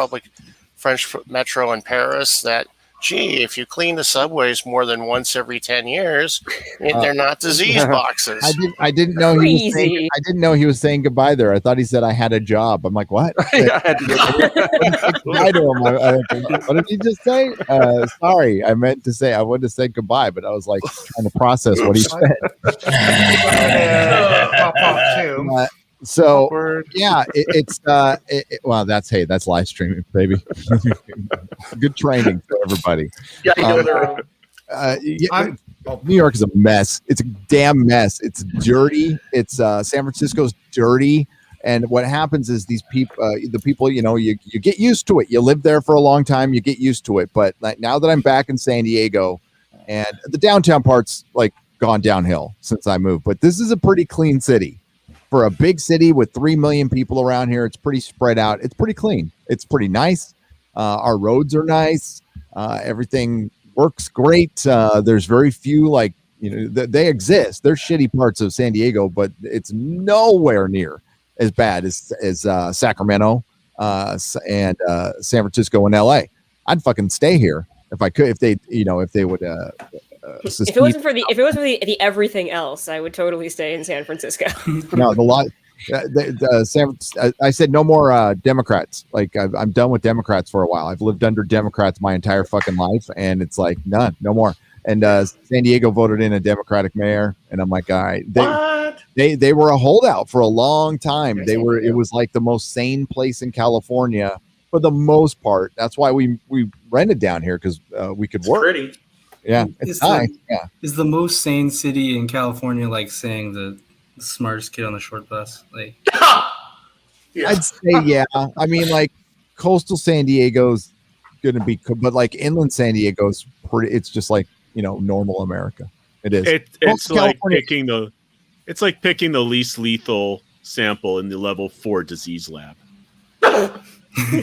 Metro in Paris. That if you clean the subways more than once every 10 years, they're not disease boxes. I didn't know he was saying goodbye there. I thought he said I had a job. I'm like, what? What did he just say? Sorry, I meant to say I wanted to say goodbye, but I was like trying to process what he said. So yeah, well, that's live streaming, baby. Good training for everybody. New York is a mess. It's a damn mess. It's dirty. It's San Francisco's dirty. And what happens is these people, you get used to it. You live there for a long time, you get used to it. But now that I'm back in San Diego, and the downtown part's like gone downhill since I moved, but this is a pretty clean city. For a big city with 3 million people around here, it's pretty spread out. It's pretty clean. It's pretty nice. Our roads are nice. Everything works great. There's very few, they exist. There's shitty parts of San Diego, but it's nowhere near as bad as Sacramento and San Francisco and LA. I'd fucking stay here if I could. If they would. If it wasn't for the everything else, I would totally stay in San Francisco. No, I said no more Democrats. Like I'm done with Democrats for a while. I've lived under Democrats my entire fucking life, and it's like no more. And San Diego voted in a Democratic mayor, and I'm like, all right, they were a holdout for a long time. It was like the most sane place in California for the most part. That's why we rented down here because we could work. Pretty. Yeah, it's nice. Is the most sane city in California like saying the smartest kid on the short bus? Like, I'd say yeah. I mean, like coastal San Diego's gonna be, but like inland San Diego's pretty. It's just like normal America. It is. It's like picking the least lethal sample in the level 4 disease lab. They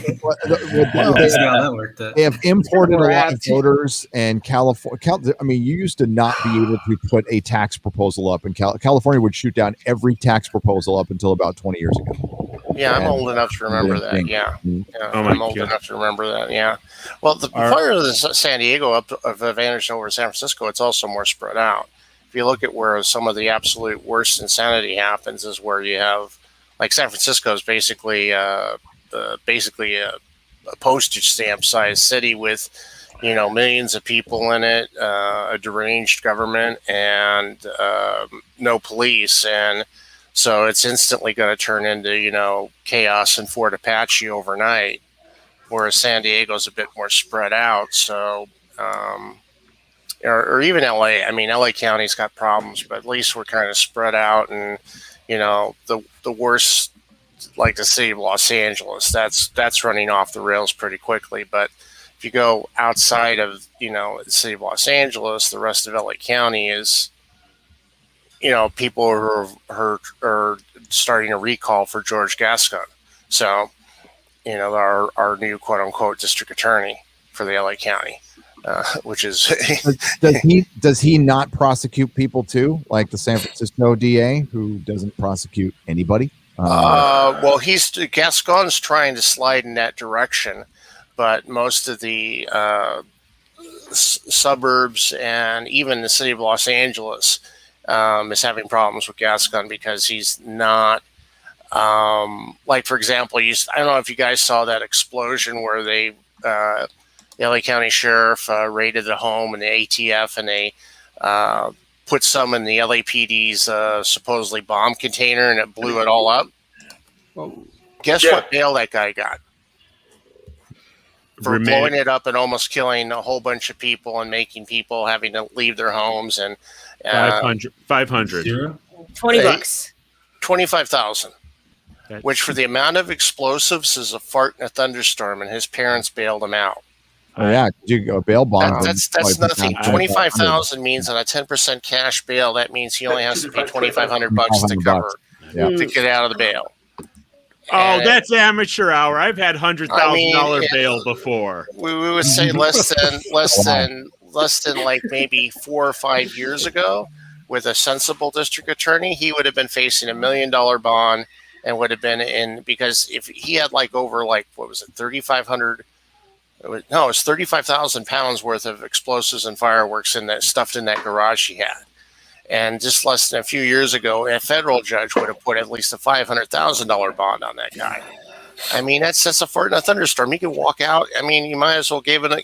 have imported a lot of voters, and California. I mean, you used to not be able to put a tax proposal up, and California would shoot down every tax proposal up until about 20 years ago. Yeah, I'm old enough to remember that. Yeah, I'm old enough to remember that. Yeah. Well, the part of the San Diego of advantage over San Francisco, it's also more spread out. If you look at where some of the absolute worst insanity happens, is where you have like San Francisco is basically a postage stamp sized city with millions of people in it, a deranged government, and no police, and so it's instantly going to turn into chaos in Fort Apache overnight, whereas San Diego's a bit more spread out. So or even LA. I mean, LA County's got problems, but at least we're kind of spread out, and the worst, like the city of Los Angeles, that's running off the rails pretty quickly. But if you go outside of the city of Los Angeles, the rest of LA County is people who are starting a recall for George Gascon. So our new quote unquote district attorney for the LA County, which is does he not prosecute people too, like the San Francisco DA who doesn't prosecute anybody? Well, Gascon's trying to slide in that direction, but most of the suburbs and even the city of Los Angeles is having problems with Gascon because he's not like, for example, I don't know if you guys saw that explosion where the LA County Sheriff raided the home and the ATF, and they put some in the LAPD's supposedly bomb container, and it blew it all up. Well, guess what bail that guy got? For blowing it up and almost killing a whole bunch of people and making people having to leave their homes. And 500 $20 $25,000, which for the amount of explosives is a fart in a thunderstorm, and his parents bailed him out. Oh, yeah, you go bail bond. That's nothing. 25,000 means on a 10% cash bail. That means he only has to pay $2,500 to cover to get out of the bail. Oh, that's amateur hour. I've had $100,000 bail before. We would say less than like maybe 4 or 5 years ago, with a sensible district attorney, he would have been facing $1 million bond and would have been in, because if he had like over like, what was it, 3,500. It was 35,000 pounds worth of explosives and fireworks stuffed in that garage he had. And just less than a few years ago, a federal judge would have put at least a $500,000 bond on that guy. I mean, that's a fart in a thunderstorm. He can walk out. I mean, you might as well give him a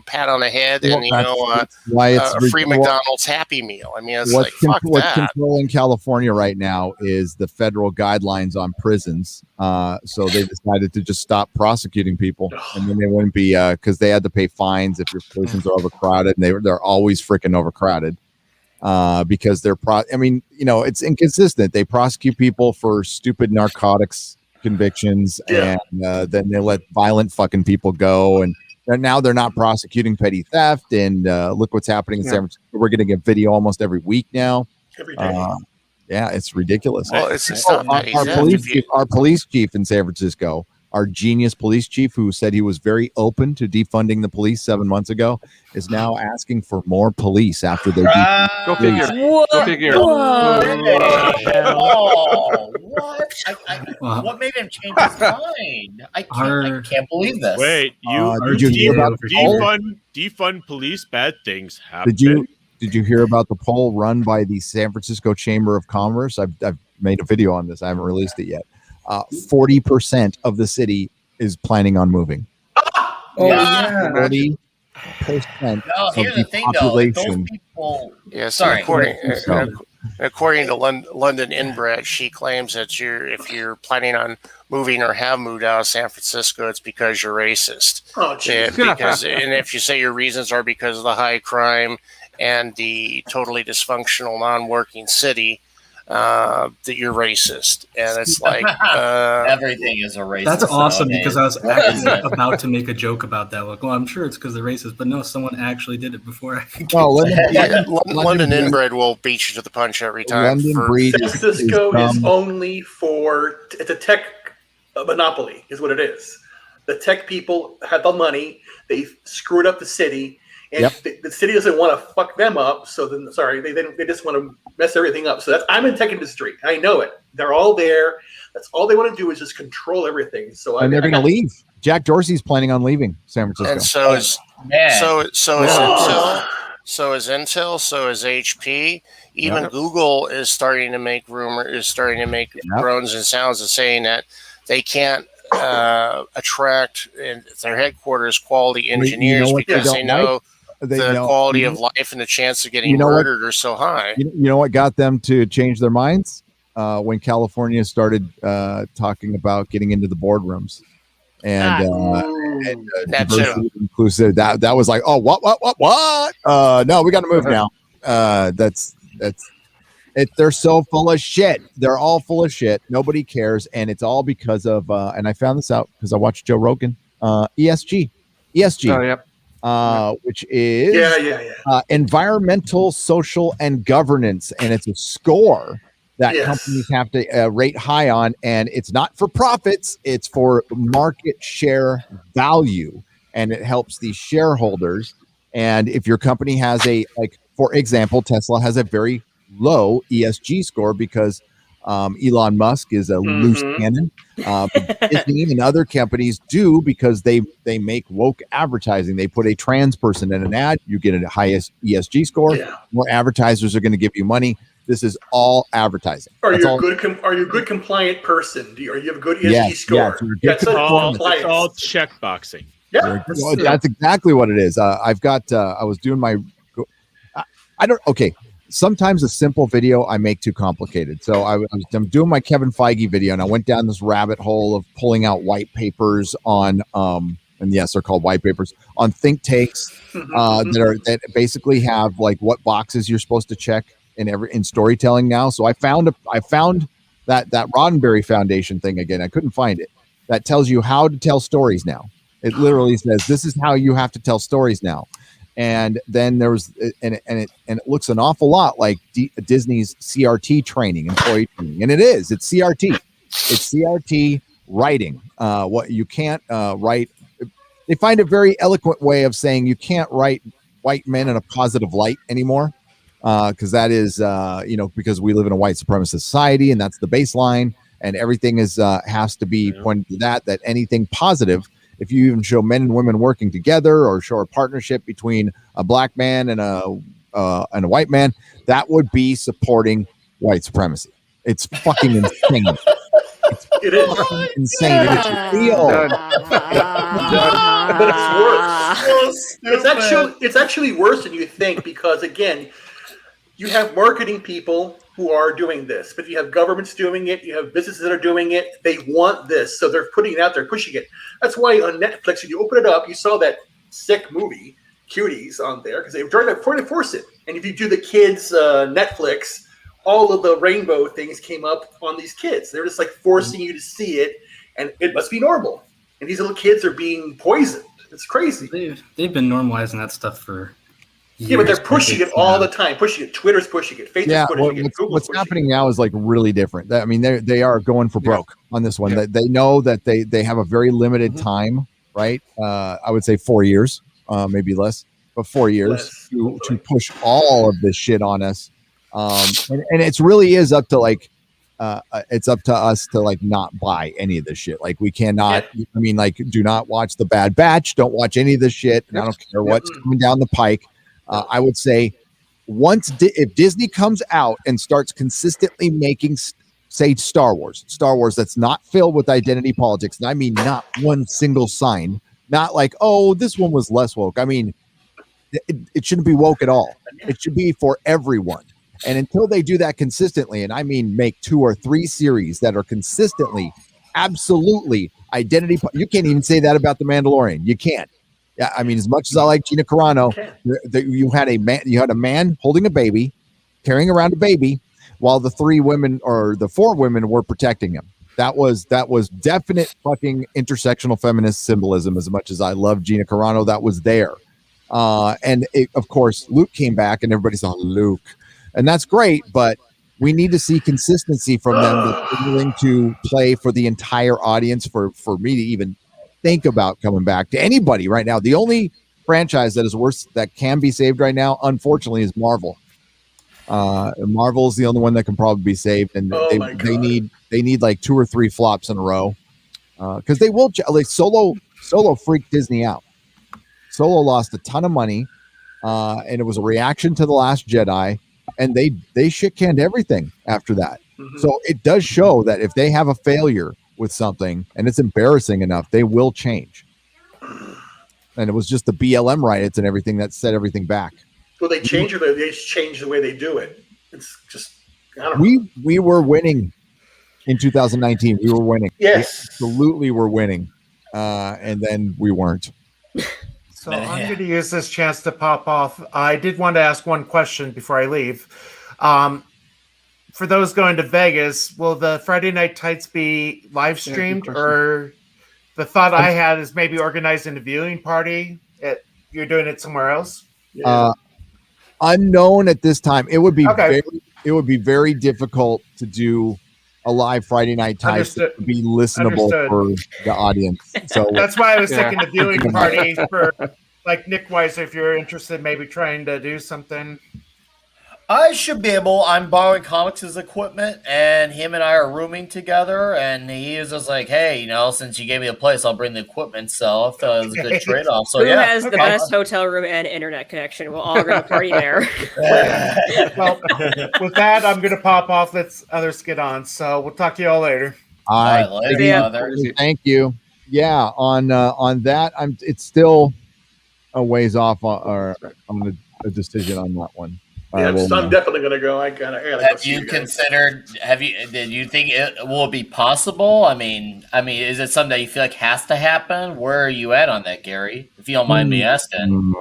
pat on the head and a free McDonald's Happy Meal. I mean, it's what's fuck what's that. controlling California right now is the federal guidelines on prisons. So they decided to just stop prosecuting people, and then they wouldn't be because they had to pay fines if your prisons are overcrowded, and they're always freaking overcrowded. Because it's inconsistent. They prosecute people for stupid narcotics convictions, and then they let violent fucking people go, and now they're not prosecuting petty theft. And look what's happening in San Francisco. We're getting a video almost every week now. Every day. Yeah, it's ridiculous. Well, it's not petty theft. Our police chief in San Francisco, our genius police chief, who said he was very open to defunding the police 7 months ago, is now asking for more police after they Go figure. Go figure. Oh, what? What made him change his mind? I can't believe this. Wait, did you hear about the poll? defund police? Bad things happen. Did you hear about the poll run by the San Francisco Chamber of Commerce? I've made a video on this. I haven't released it yet. 40% of the city is planning on moving. 40% of the population. Yes, sorry. According to London Inbred, she claims that if you're planning on moving or have moved out of San Francisco, it's because you're racist. Oh, geez. And if you say your reasons are because of the high crime and the totally dysfunctional, non-working city, that you're racist. And it's like everything is a racist. That's awesome nowadays. because I was actually about to make a joke about that. Like, well, I'm sure it's because they're racist, but no, someone actually did it before I could. London Inbred will beat you to the punch every time. San Francisco is only for it's a tech monopoly, is what it is. The tech people have the money. They screwed up the city. And the city doesn't want to fuck them up, so then they just want to mess everything up. So I'm in tech industry. I know it. They're all there. That's all they want to do is just control everything. So they're going to leave. Jack Dorsey's planning on leaving San Francisco. And so is Intel. So is Intel. So is HP. Even Google is starting to make groans and sounds of saying that they can't attract in their headquarters quality engineers because they know. The quality of life and the chance of getting murdered are so high. You know what got them to change their minds? When California started talking about getting into the boardrooms and diversity, inclusive. That was like, oh, what? No, we got to move now. They're so full of shit. They're all full of shit. Nobody cares, and it's all because of. And I found this out because I watched Joe Rogan. ESG. Oh, yep. Which is environmental, social, and governance, and it's a score that companies have to rate high on, and it's not for profits; it's for market share value, and it helps the shareholders. And if your company has for example, Tesla has a very low ESG score because Elon Musk is a loose cannon. Disney and other companies do because they make woke advertising. They put a trans person in an ad, you get a highest ESG score. More advertisers are going to give you money. This is all advertising. Are you a good compliant person? Do you have a good ESG score? It's all check boxing. Yeah, that's exactly what it is. I've got. I was doing my. Sometimes a simple video I make too complicated. So I'm doing my Kevin Feige video, and I went down this rabbit hole of pulling out white papers on, and yes, they're called white papers on think tanks that basically have like what boxes you're supposed to check in storytelling now. So I found that Roddenberry Foundation thing again. I couldn't find it. That tells you how to tell stories now. It literally says this is how you have to tell stories now. And then there was, and it looks an awful lot like Disney's CRT training, employee training, and it's CRT. It's CRT writing. What you can't write. They find a very eloquent way of saying you can't write white men in a positive light anymore, because that is, because we live in a white supremacist society, and that's the baseline, and everything is has to be pointed to that anything positive. If you even show men and women working together, or show a partnership between a black man and a white man, that would be supporting white supremacy. It's fucking insane. It is insane. It's real. But it's worse. It's actually worse than you think, because again, you have marketing people who are doing this, but you have governments doing it, you have businesses that are doing it. They want this, so they're putting it out there, pushing it. That's why on Netflix, when you open it up, you saw that sick movie, Cuties, on there, because they were trying to force it. And if you do the kids' Netflix, all of the rainbow things came up on these kids. They're just like forcing you to see it, and it must be normal. And these little kids are being poisoned. It's crazy. They've been normalizing that stuff for years. Yeah, but they're pushing it all the time. Pushing it. Twitter's pushing it. Facebook's pushing it. Google's what's happening now is like really different. I mean, they are going for broke on this one. They know that they have a very limited time, right? I would say 4 years, maybe less, but 4 years to push all of this shit on us. And it's really is up to like, it's up to us to like not buy any of this shit. Like we cannot, I mean, like do not watch The Bad Batch. Don't watch any of this shit. And I don't care what's coming down the pike. I would say if Disney comes out and starts consistently making, say, Star Wars that's not filled with identity politics, and I mean not one single sign, not like, oh, this one was less woke. I mean, it shouldn't be woke at all. It should be for everyone. And until they do that consistently, and I mean make 2 or 3 series that are consistently, absolutely identity, you can't even say that about The Mandalorian. You can't. Yeah, I mean, as much as I like Gina Carano, you had a man holding a baby, carrying around a baby, while the 3 women or the 4 women were protecting him. That was definite fucking intersectional feminist symbolism. As much as I love Gina Carano, that was there. And of course, Luke came back, and everybody's on Luke, and that's great. But we need to see consistency from them that they're willing to play for the entire audience. For me to even think about coming back to anybody right now. The only franchise that is worse that can be saved right now, unfortunately, is Marvel. Marvel is the only one that can probably be saved, and they need like 2 or 3 flops in a row, because they will. Like Solo freaked Disney out. Solo lost a ton of money, and it was a reaction to The Last Jedi, and they shit canned everything after that. So it does show that if they have a failure with something and it's embarrassing enough, they will change. And it was just the BLM riots and everything that set everything back. Will they change, or they just change the way they do it? It's just, I don't know. We were winning in 2019. We were winning. Yes, we absolutely were winning, and then we weren't. So I'm going to use this chance to pop off. I did want to ask one question before I leave. For those going to Vegas, will the Friday Night Tights be live streamed, or the thought I had is maybe organizing a viewing party? You're doing it somewhere else? Unknown at this time. It would be very difficult to do a live Friday Night Tights to be listenable for the audience. So that's why I was thinking a viewing party for like Nick Weiser, if you're interested, maybe trying to do something. I should be able. I'm borrowing Comics' equipment, and him and I are rooming together. And he was just like, "Hey, since you gave me a place, I'll bring the equipment." So I thought it was a good trade-off. So who has the best hotel room and internet connection? We'll all go to party there. Well, with that, I'm going to pop off. Let others get on. So we'll talk to you all later. All right, thank you. Yeah, on that, it's still a ways off. Or I'm a decision on that one. Yeah, I'm definitely going to go. I gotta have you considered? Did you think it will be possible? I mean, is it something that you feel like has to happen? Where are you at on that, Gary? If you don't mind me asking.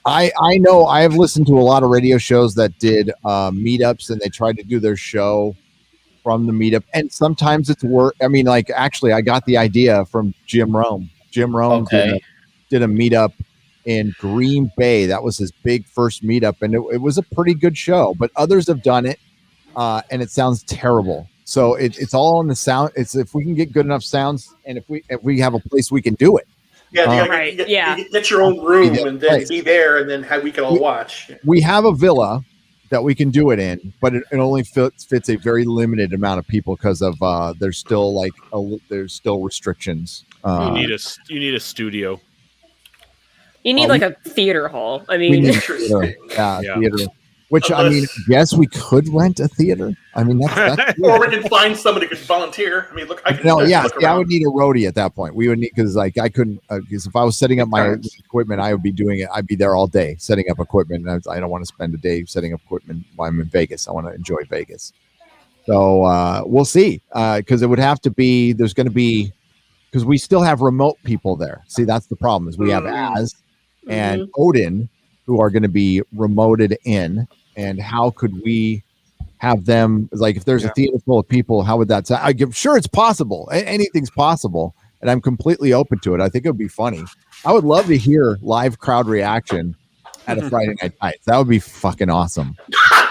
I know I have listened to a lot of radio shows that did meetups, and they tried to do their show from the meetup, and sometimes it's work. I mean, like actually, I got the idea from Jim Rome. Jim Rome did a meetup in Green Bay. That was his big first meetup, and it was a pretty good show. But others have done it, and it sounds terrible. So it's all on the sound. It's if we can get good enough sounds, and if we have a place we can do it. Yeah, you get your own room and then be there, and then we can all watch. We have a villa that we can do it in, but it only fits a very limited amount of people because of there's still restrictions. You need a studio. You need like a theater hall. I mean, theater. Which I mean, yes, we could rent a theater. I mean, that's or we can find somebody who could volunteer. I mean, look, I would need a roadie at that point. We would need because I couldn't because if I was setting up my equipment, I would be doing it. I'd be there all day setting up equipment. And I don't want to spend a day setting up equipment while I'm in Vegas. I want to enjoy Vegas. So we'll see because it would have to be. There's going to be because we still have remote people there. See, that's the problem is we have Az and Odin who are going to be remoted in. And how could we have them, like, if there's a theater full of people, how would that sound? I'm sure it's possible. Anything's possible. And I'm completely open to it. I think it would be funny. I would love to hear live crowd reaction at a Friday Night Nights. That would be fucking awesome.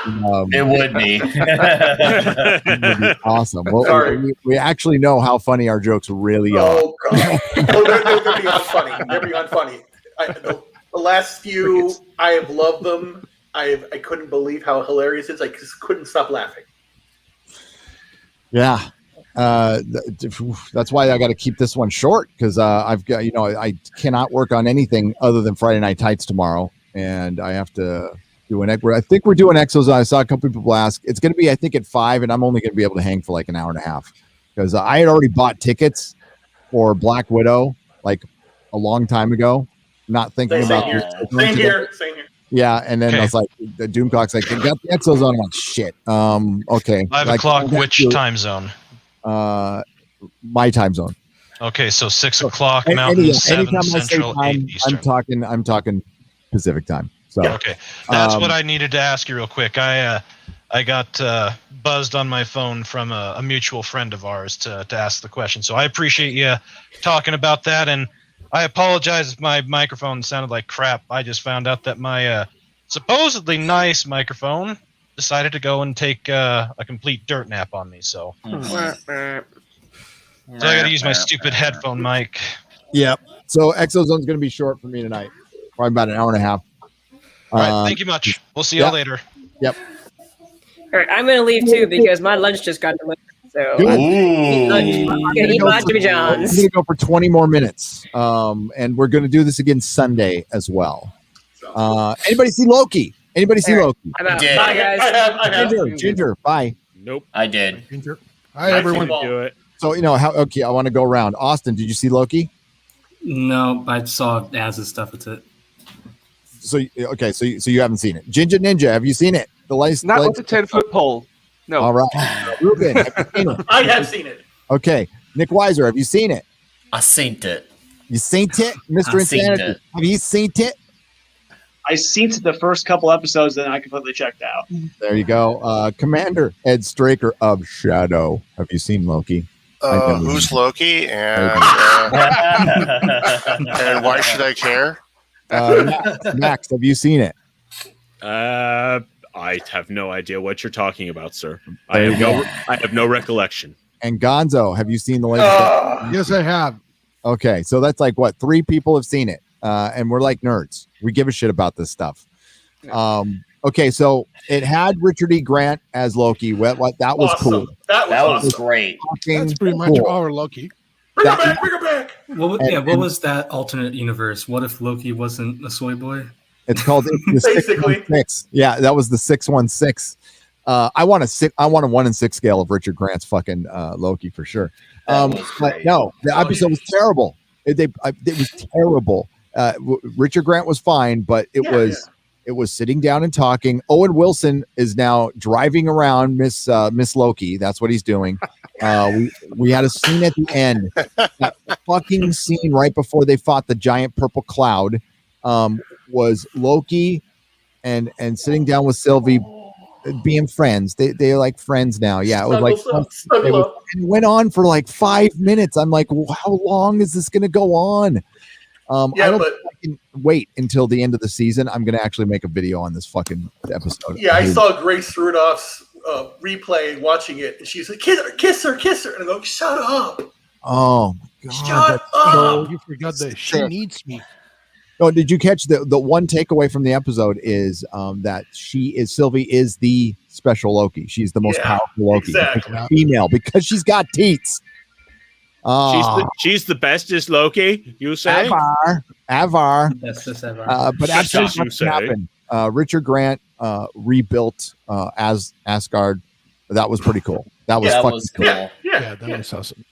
It would be. It would be awesome. Well, we actually know how funny our jokes really are. Oh, God. They're beyond funny. They're beyond funny. The last few, I have loved them. I couldn't believe how hilarious it is. I just couldn't stop laughing. Yeah. That's why I got to keep this one short because I've got, I cannot work on anything other than Friday Night Tights tomorrow. And I have to do I think we're doing Exos. I saw a couple people ask. It's going to be, I think, at 5, and I'm only going to be able to hang for like an hour and a half because I had already bought tickets for Black Widow like a long time ago, not thinking about Same here. Yeah, and then I was like, the Doomcock's like, they got the Exos on. I'm like, shit. Okay. 5 o'clock, which time zone? My time zone. Okay, so 6 o'clock Mountain, 7 Central, 8 Eastern. I'm talking Pacific time. So okay, that's what I needed to ask you real quick. I got buzzed on my phone from a mutual friend of ours to ask the question. So I appreciate you talking about that, and I apologize if my microphone sounded like crap. I just found out that my supposedly nice microphone decided to go and take a complete dirt nap on me. So I got to use my stupid headphone mic. Yep. So Exozone's going to be short for me tonight. Probably about an hour and a half. All right. Thank you much. We'll see you later. Yep. All right. I'm going to leave too because my lunch just got delivered. So I'm going to eat my Jimmy John's. I'm going to go for 20 more minutes. And we're going to do this again Sunday as well. Anybody see Loki? Anybody see Loki? I'm out. Bye, guys. I have. Ginger, bye. Nope. I did. Ginger. Hi, everyone. Do it. So, okay, I want to go around. Austin, did you see Loki? No, I saw Az's stuff. That's it. So, okay, so you haven't seen it. Ginger Ninja, have you seen it? Not with the 10-foot pole. No. All right. Ruben, have you seen it? I have seen it. Okay. Nick Weiser, have you seen it? I seen it. You seen it? Mr. Insanity, have you seen it? I seen the first couple episodes, then I completely checked out. There you go. Commander Ed Straker of Shadow. Have you seen Loki? Who's Loki? And and why should I care? Max, have you seen it? I have no idea what you're talking about, sir. I have no recollection. And Gonzo, have you seen the latest? Yes, I have. Okay, so that's like what 3 people have seen it, and we're like nerds. We give a shit about this stuff. Okay, so it had Richard E. Grant as Loki. That was Awesome. cool. That was great. That's pretty much our Loki. Bring her back. What was that alternate universe? What if Loki wasn't a soy boy? It's called the 616. Yeah, that was the 616. I want a 1 in 6 scale of Richard Grant's fucking Loki for sure. But no, the episode was terrible. It was terrible. Richard Grant was fine, but it was sitting down and talking. Owen Wilson is now driving around Miss Loki. That's what he's doing. We had a scene at the end. That fucking scene right before they fought the giant purple cloud was Loki and sitting down with Sylvie being friends. They're like friends now. Yeah, it was like Snuggle up. it went on for like 5 minutes. I'm like, well, how long is this going to go on? I don't think I can wait until the end of the season. I'm going to actually make a video on this fucking episode. Yeah, I saw Grace Rudoff's replay watching it, and she's like, kiss her. And I go, shut up. Oh, my God. Shut up. You forgot that she needs me. Oh, did you catch the one takeaway from the episode is that Sylvie is the special Loki. She's the most powerful Loki. Exactly. Female because she's got teats. She's the bestest Loki, you say? Avar. Bestest ever. But Just actually, as you what say. happened? Richard Grant rebuilt as Asgard. That was pretty cool. That was fucking cool. Yeah, that was awesome.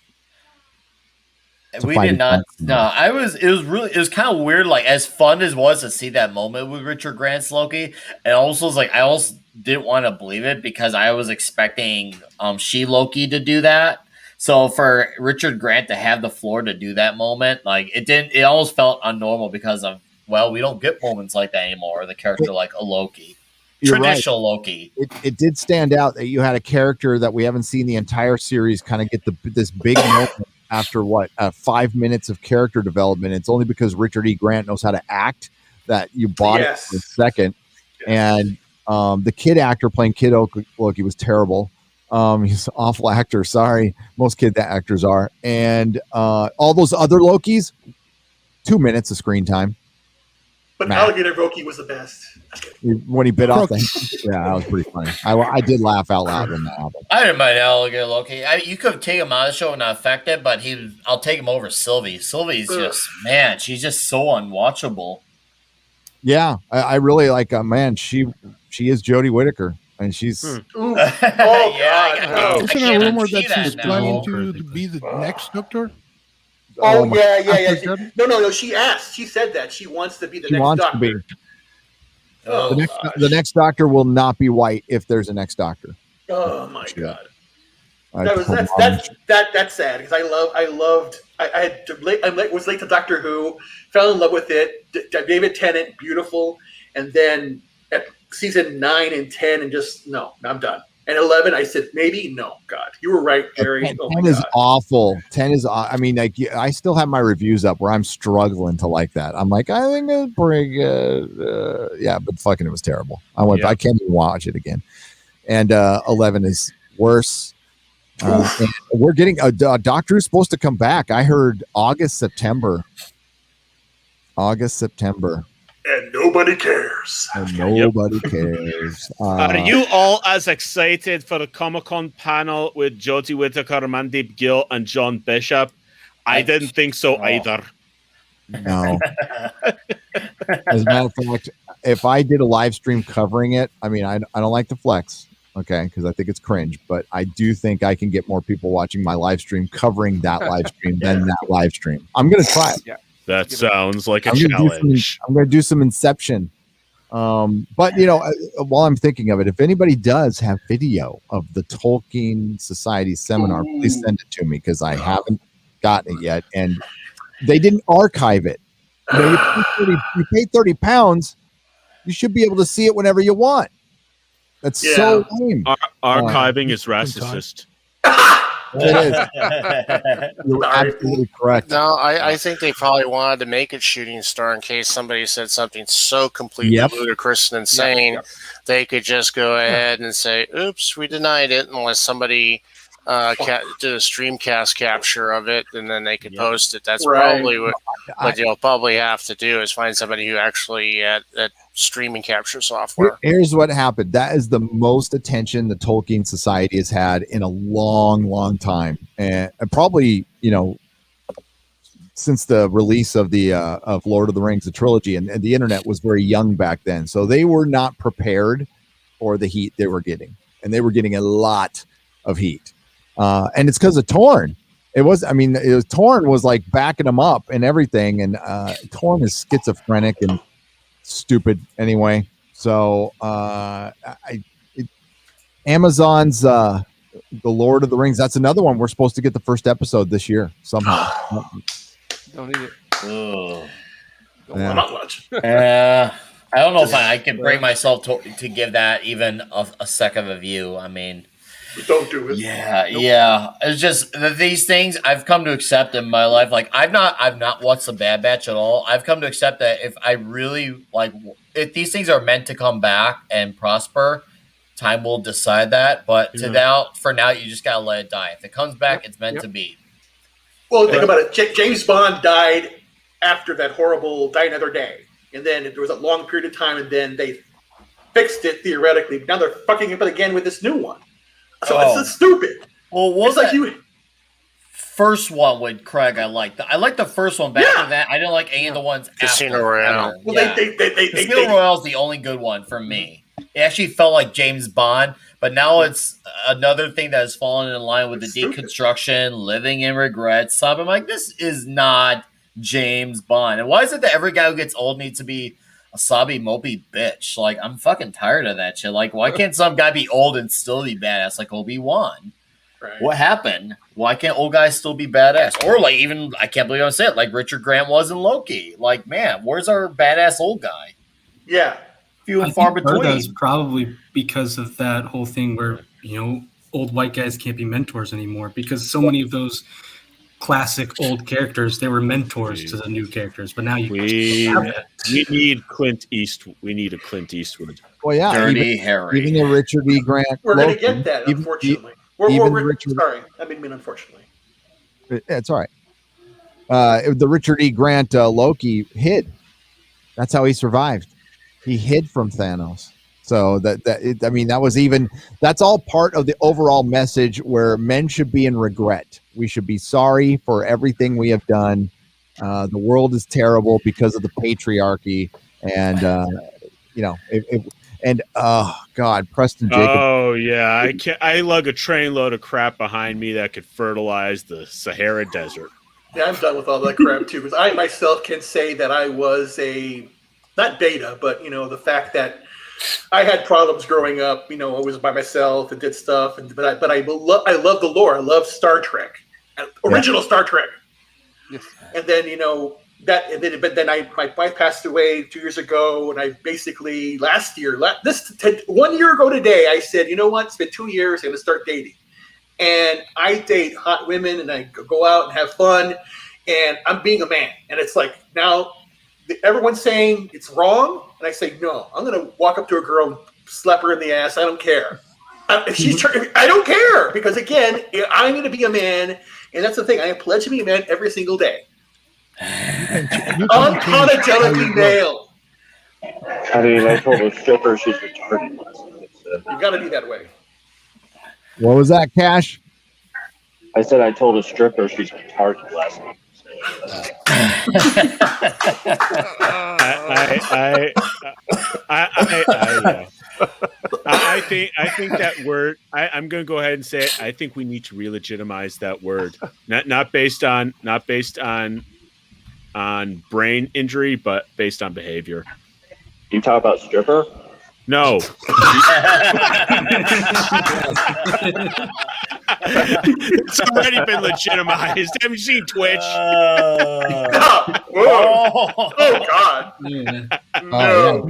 We did not. No, it was kind of weird. Like, as fun as it was to see that moment with Richard Grant's Loki, and also was like, I also didn't want to believe it because I was expecting She-Loki to do that. So for Richard Grant to have the floor to do that moment, like it almost felt unnormal because of, well, we don't get moments like that anymore. The character like a Loki. You're Traditional right. Loki. It did stand out that you had a character that we haven't seen the entire series kind of get this big moment after 5 minutes of character development. It's only because Richard E. Grant knows how to act that you bought it for a second. And the kid actor playing Kid Loki was terrible. He's an awful actor. Sorry, most kid actors are. And all those other Lokis, 2 minutes of screen time. But Alligator Loki was the best. When he bit off the yeah, that was pretty funny. I did laugh out loud when that happened. I didn't mind Alligator Loki. You could take him out of the show and not affect it, but I'll take him over Sylvie. Sylvie's just, man, she's just so unwatchable. Yeah, I really like. Man, she is Jodie Whittaker, and she's. Oh yeah, Isn't there a rumor that she's planning to be the next Doctor? Oh yeah. After No. She asked. She said that she wants to be the She next wants Doctor. to be. Oh, The next Doctor will not be white if there's a next Doctor. oh my god. That's That's sad because I was late to Doctor Who, fell in love with it. David Tennant, beautiful, and then at season 9 and 10, and just no, I'm done. And 11, I said maybe no. God, you were right, Gary. 10 is awful. 10 is. I mean, like I still have my reviews up where I'm struggling to like that. I'm like, I think it's pretty good. Yeah, but fucking, it was terrible. I can't even watch it again. And 11 is worse. And we're getting a Doctor Who's supposed to come back. I heard August, September. And nobody cares. And nobody cares. Are you all as excited for the Comic-Con panel with Jodie Whittaker, Mandeep Gill, and John Bishop? I didn't think so either. No. As a matter of fact, if I did a live stream covering it, I mean, I don't like to flex, okay, because I think it's cringe, but I do think I can get more people watching my live stream covering that live stream than that live stream. I'm going to try it. Yeah. That sounds like a I'm challenge. I'm going to do some Inception. But, while I'm thinking of it, if anybody does have video of the Tolkien Society seminar, please send it to me because I haven't gotten it yet. And they didn't archive it. You pay £30, you should be able to see it whenever you want. That's so lame. Archiving is racist. It is. You're absolutely correct. No, I think they probably wanted to make it Shooting Star in case somebody said something so completely ludicrous and insane. They could just go ahead and say, oops, we denied it, unless somebody did a streamcast capture of it, and then they could post it. That's probably what you'll probably have to do is find somebody who actually at streaming capture software. Here's what happened. That is the most attention the Tolkien Society has had in a long, long time, and probably since the release of the of Lord of the Rings, the trilogy, and the internet was very young back then, so they were not prepared for the heat they were getting, and they were getting a lot of heat, and it's because of Torn. Torn was like backing them up and everything, and Torn is schizophrenic and stupid anyway. So Amazon's The Lord of the Rings, that's another one we're supposed to get the first episode this year somehow. Don't need it. Not much. I don't know if I can bring myself to give that even a second of a view. I mean, don't do it. Yeah. It's just these things I've come to accept in my life. Like I've not watched the Bad Batch at all. I've come to accept that if I really if these things are meant to come back and prosper, time will decide that. But for now, you just gotta let it die. If it comes back, it's meant to be. Well, think about it. James Bond died after that horrible Die Another Day. And then there was a long period of time, and then they fixed it theoretically. Now they're fucking it up again with this new one. So it's stupid. Well, what was first one with Craig? I liked the first one. Back to that, I didn't like any of the ones Casino after. Royale. Well, Casino Royale is the only good one for me. It actually felt like James Bond, but now it's another thing that has fallen in line with the deconstruction, living in regret stuff. I'm like, this is not James Bond. And why is it that every guy who gets old needs to be a sobby, mopey bitch? Like, I'm fucking tired of that shit. Like, why can't some guy be old and still be badass like Obi-Wan? Right. What happened? Why can't old guys still be badass? Or like even, I can't believe I said it, like Richard Grant was in Loki. Like, man, where's our badass old guy? Yeah. Few and far between. That's probably because of that whole thing where, old white guys can't be mentors anymore, because so many of those classic old characters, they were mentors to the new characters. But now we need Clint Eastwood. We need a Clint Eastwood. Well, yeah, Dirty Harry. Even a Richard E. Grant. We're going to get that, unfortunately. Sorry, I didn't mean unfortunately. It's all right. The Richard E. Grant Loki hid. That's how he survived. He hid from Thanos. So that's all part of the overall message where men should be in regret. We should be sorry for everything we have done. The world is terrible because of the patriarchy, and God, Preston Jacob. Oh yeah, I lug a trainload of crap behind me that could fertilize the Sahara Desert. Yeah, I'm done with all that crap too, because I myself can say that I was not beta, but the fact that I had problems growing up. I was by myself and did stuff, but I love the lore. I love Star Trek, original Star Trek. Yes. And then but then my wife passed away 2 years ago, and I basically 1 year ago today, I said, you know what? It's been 2 years. I'm gonna start dating, and I date hot women, and I go out and have fun, and I'm being a man, and it's like now. Everyone's saying it's wrong, and I say no. I'm going to walk up to a girl and slap her in the ass. I don't care. If she's I don't care, because again, I'm going to be a man, and that's the thing. I am pledged to be a man every single day. Unapologetically male. I mean, I told a stripper she's retarded last night. So. You got to be that way. What was that, Cash? I said I told a stripper she's retarded last night. I think that word. I'm going to go ahead and say it. I think we need to re-legitimize that word, not based on brain injury, but based on behavior. You talk about stripper? No. It's already been legitimized. Have you seen Twitch? Oh God! No.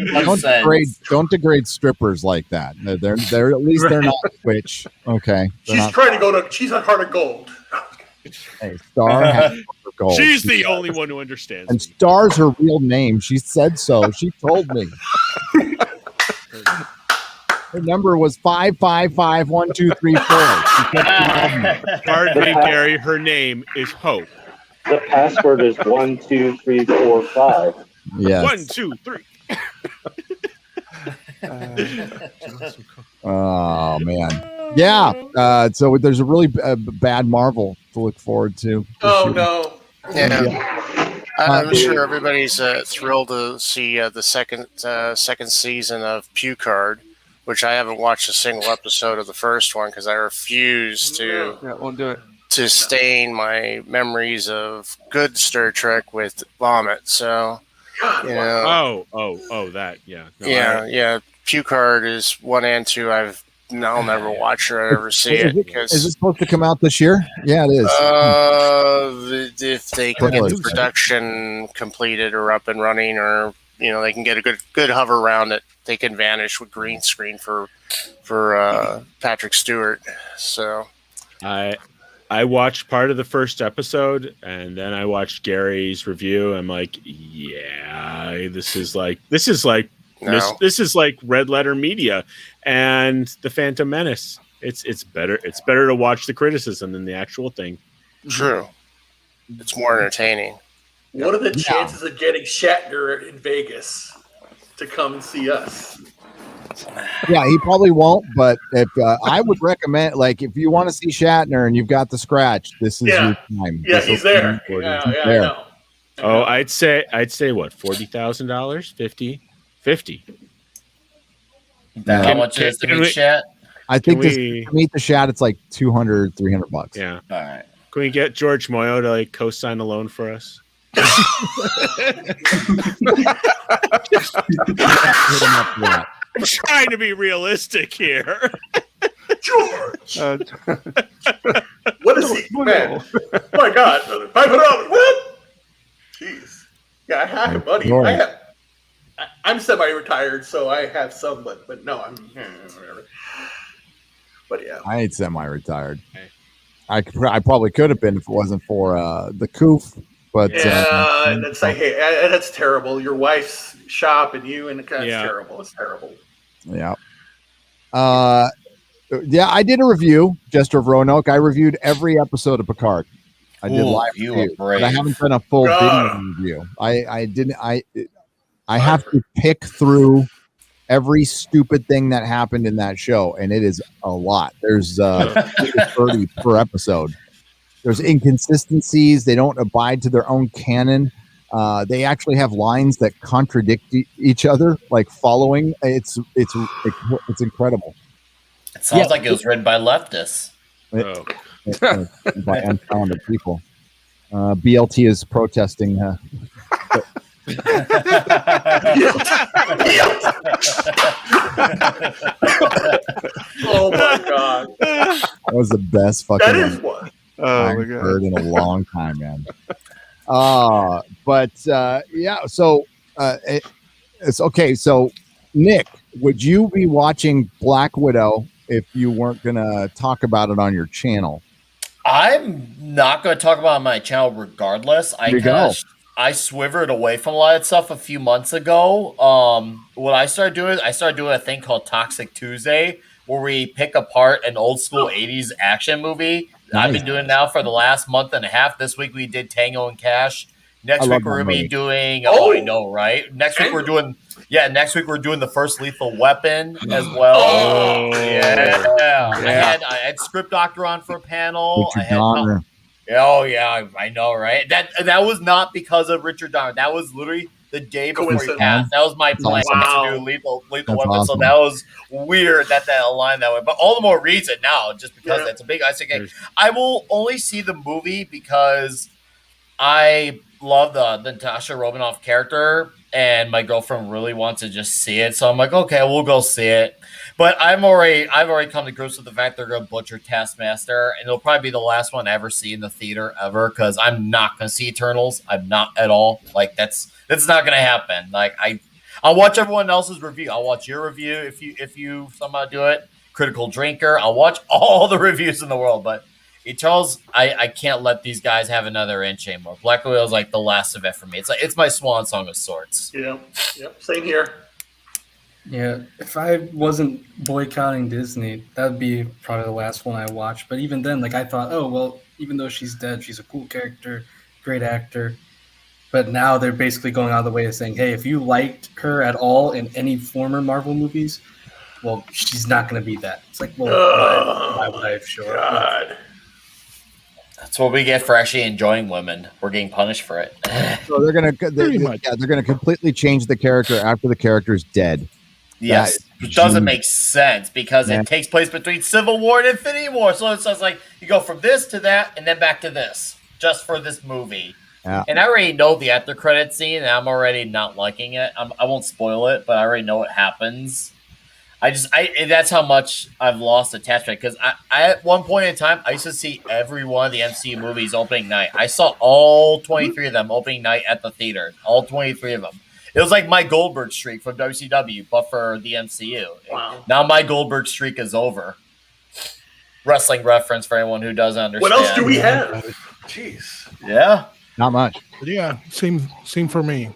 Don't degrade strippers like that. They're at least they're not Twitch. Okay. She's trying to she's on Heart of Gold. Hey, Star has Heart of Gold. She's the only one who understands. And Star's her real name. She said so. She told me. Her number was 5551234. Pardon me, Gary. Her name is Hope. The password is 12345. Yeah. 1, 2, 3. Oh man. Yeah. So there's a really bad Marvel to look forward to. Oh no. Yeah. I'm sure everybody's thrilled to see the second season of Pucard, which I haven't watched a single episode of the first one because I refuse to won't do it. To stain my memories of good Star Trek with vomit. So, that yeah. No, yeah. Pucard is 1 and 2. I'll never watch it or ever see it. Is it supposed to come out this year? Yeah, it is. If they can get the production completed or up and running or they can get a good hover around that they can vanish with green screen for Patrick Stewart. So I watched part of the first episode, and then I watched Gary's review. I'm like, yeah, this is like Red Letter Media and The Phantom Menace. It's better to watch the criticism than the actual thing. True. It's more entertaining. What are the chances of getting Shatner in Vegas to come and see us? Yeah, he probably won't. But if I would recommend, like, if you want to see Shatner and you've got the scratch, this is your time. Yeah, he's there. Yeah, I know. Oh, I'd say what, $40,000, $50. How much is to meet Shat? I think to meet the Shat, it's like $200-$300. Yeah. All right. Can we get George Moyo to like co-sign a loan for us? I'm trying to be realistic here. George! What is he? Man. Oh my God. $500. What? Jeez. Yeah, I have money. I'm semi-retired, so I have some, but no, I'm. But yeah. I ain't semi-retired. I probably could have been if it wasn't for the coof. But yeah, that's terrible. Your wife's shop and you, and it's terrible. It's terrible. Yeah. Yeah, I did a review, Jester of Roanoke. I reviewed every episode of Picard. I did live review, but I haven't done a full video review. I have to pick through every stupid thing that happened in that show, and it is a lot. There's 30 per episode. There's inconsistencies. They don't abide to their own canon. They actually have lines that contradict each other, like following. It's incredible. It sounds like it was written by leftists. By untalented people. BLT is protesting. Oh my God. That was the best fucking That is one. I've heard in a long time, man. Yeah, so it's okay. So Nick, would you be watching Black Widow if you weren't gonna talk about it on your channel? I'm not going to talk about it on my channel regardless. I swivered away from a lot of stuff a few months ago. What I started doing a thing called Toxic Tuesday, where we pick apart an old school 80s action movie. Nice. I've been doing it now for the last month and a half. This week we did Tango and Cash. Next week we're going to be doing, I know, right? Next week we're doing the first Lethal Weapon as well. Oh. Yeah. I had Script Doctor on for a panel. Richard Donner. I know, right? That was not because of Richard Donner. That was literally the day before he passed. That was my plan to do Lethal Weapon. Awesome. So that was weird that aligned that way. But all the more reason now, just because that's a big ICK. I will only see the movie because I love the Natasha Romanoff character, and my girlfriend really wants to just see it. So I'm like, okay, we'll go see it. But I've already come to grips with the fact they're going to butcher Taskmaster, and it'll probably be the last one I ever see in the theater ever, because I'm not going to see Eternals. I'm not at all. Like that's not going to happen. Like I'll watch everyone else's review. I'll watch your review if you somehow do it. Critical Drinker. I'll watch all the reviews in the world, but Eternals, I can't let these guys have another inch anymore. Black Widow is like the last of it for me. It's my swan song of sorts. Yeah. Yep. Same here. Yeah, if I wasn't boycotting Disney, that would be probably the last one I watched. But even then, like I thought, oh, well, even though she's dead, she's a cool character, great actor. But now they're basically going out of the way of saying, hey, if you liked her at all in any former Marvel movies, well, she's not going to be that. It's like, well, why would I have shown up? That's what we get for actually enjoying women. We're getting punished for it. So they're gonna completely change the character after the character's dead. Yes, it doesn't make sense because it takes place between Civil War and Infinity War. So it's just like you go from this to that and then back to this just for this movie. Yeah. And I already know the after credit scene, and I'm already not liking it. I won't spoil it, but I already know what happens. That's how much I've lost attachment, because I at one point in time I used to see every one of the MCU movies opening night. I saw all 23 of them opening night at the theater, all 23 of them. It was like my Goldberg streak from WCW, but for the MCU. Wow. Now my Goldberg streak is over. Wrestling reference for anyone who doesn't understand. What else do we have? Jeez. Yeah. Not much. Yeah, same for me.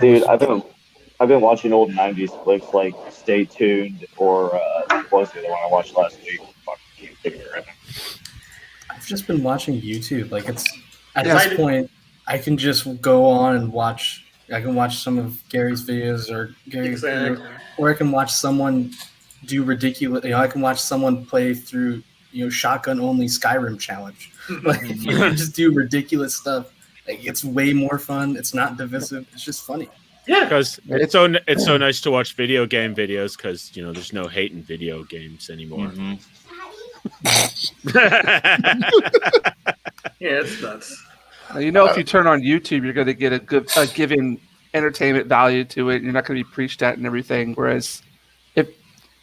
Dude, I've been watching old '90s flicks like Stay Tuned or what was the other one I watched last week? Fuck, can't think of it right now. I've just been watching YouTube. Like it's at Yeah. this point, I can just go on and watch. I can watch some of Gary's videos or Gary's, Exactly. or I can watch someone do ridiculous. I can watch someone play through shotgun only Skyrim challenge. Like you can just do ridiculous stuff. Like, it's way more fun. It's not divisive. It's just funny. Yeah, because it's so nice to watch video game videos because there's no hate in video games anymore. Yeah, it's nuts. If you turn on YouTube, you're going to get a given entertainment value to it. You're not going to be preached at and everything. Whereas if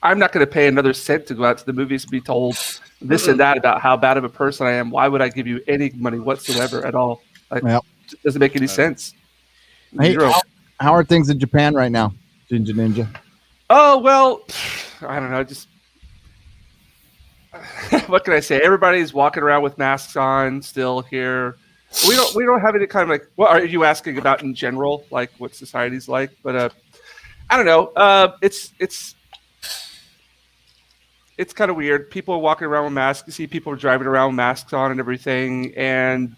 I'm not going to pay another cent to go out to the movies and be told this and that about how bad of a person I am, why would I give you any money whatsoever at all? Like, it doesn't make any sense. Hey, how are things in Japan right now, Ginger Ninja? Oh, well, I don't know. Just what can I say? Everybody's walking around with masks on still here. We don't have any kind of like. What are you asking about in general? Like what society's like? But I don't know. It's kind of weird. People are walking around with masks. You see people driving around with masks on and everything, and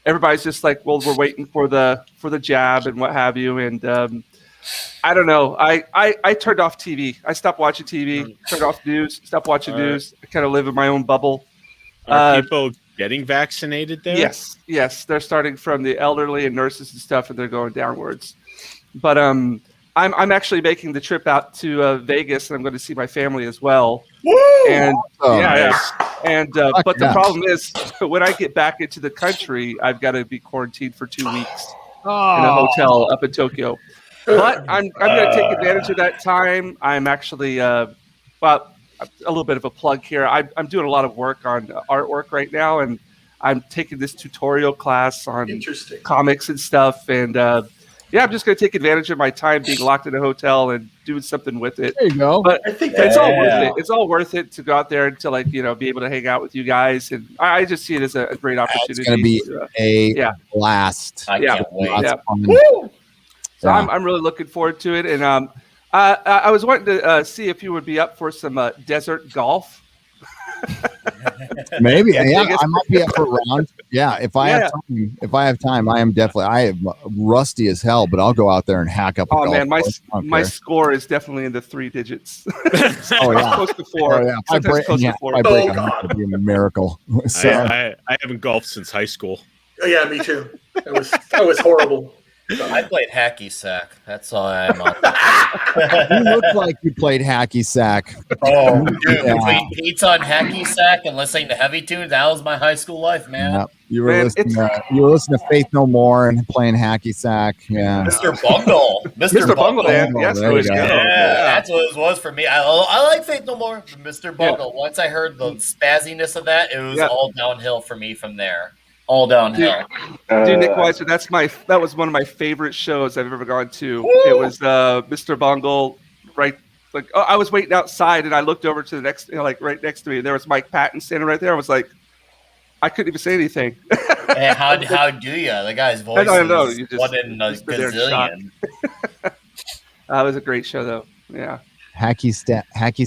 everybody's just like, well, we're waiting for the jab and what have you. And I don't know. I turned off TV. I stopped watching TV, turned off news, stopped watching news. I kind of live in my own bubble. Are people getting vaccinated there? Yes. They're starting from the elderly and nurses and stuff, and they're going downwards. But I'm actually making the trip out to Vegas, and I'm going to see my family as well. Woo! And Nice. and but the problem is, when I get back into the country, I've got to be quarantined for 2 weeks in a hotel up in Tokyo. But I'm going to take advantage of that time. I'm actually a little bit of a plug here. I'm doing a lot of work on artwork right now, and I'm taking this tutorial class on comics and stuff. And I'm just going to take advantage of my time being locked in a hotel and doing something with it. There you go. But I think it's all worth it. It's all worth it to go out there and to be able to hang out with you guys. And I just see it as a great opportunity. It's going to be a blast. I can't wait. Woo! So I'm really looking forward to it. And I was wanting to see if you would be up for some desert golf. Maybe, I might be up for a round. Yeah, if I have time, I am definitely. I am rusty as hell, but I'll go out there and hack up. Oh man, my score is definitely in the 3 digits. Oh yeah, close to 4. Oh, yeah. I break, a miracle. So, I haven't golfed since high school. Oh, yeah, me too. That was horrible. I played hacky sack. That's all I'm on. You look like you played hacky sack. Oh, dude, between pizza and hacky sack and listening to heavy tunes, that was my high school life, man. Yeah, you were listening to Faith No More and playing hacky sack. Yeah, Mr. Bungle, Mr. Bungle, man. Yes, there we go. Yeah, that's what it was for me. I like Faith No More, but Mr. Bungle. Yeah. Once I heard the spazziness of that, it was all downhill for me from there. All downhill. Dude, Nick Weiser, that was one of my favorite shows I've ever gone to. Woo! It was Mr. Bungle, right? Like, I was waiting outside, and I looked over to the next, right next to me. There was Mike Patton standing right there. I was like, I couldn't even say anything. Hey, how do you? The guy's voice is one in a gazillion. It was a great show, though. Yeah. Hacky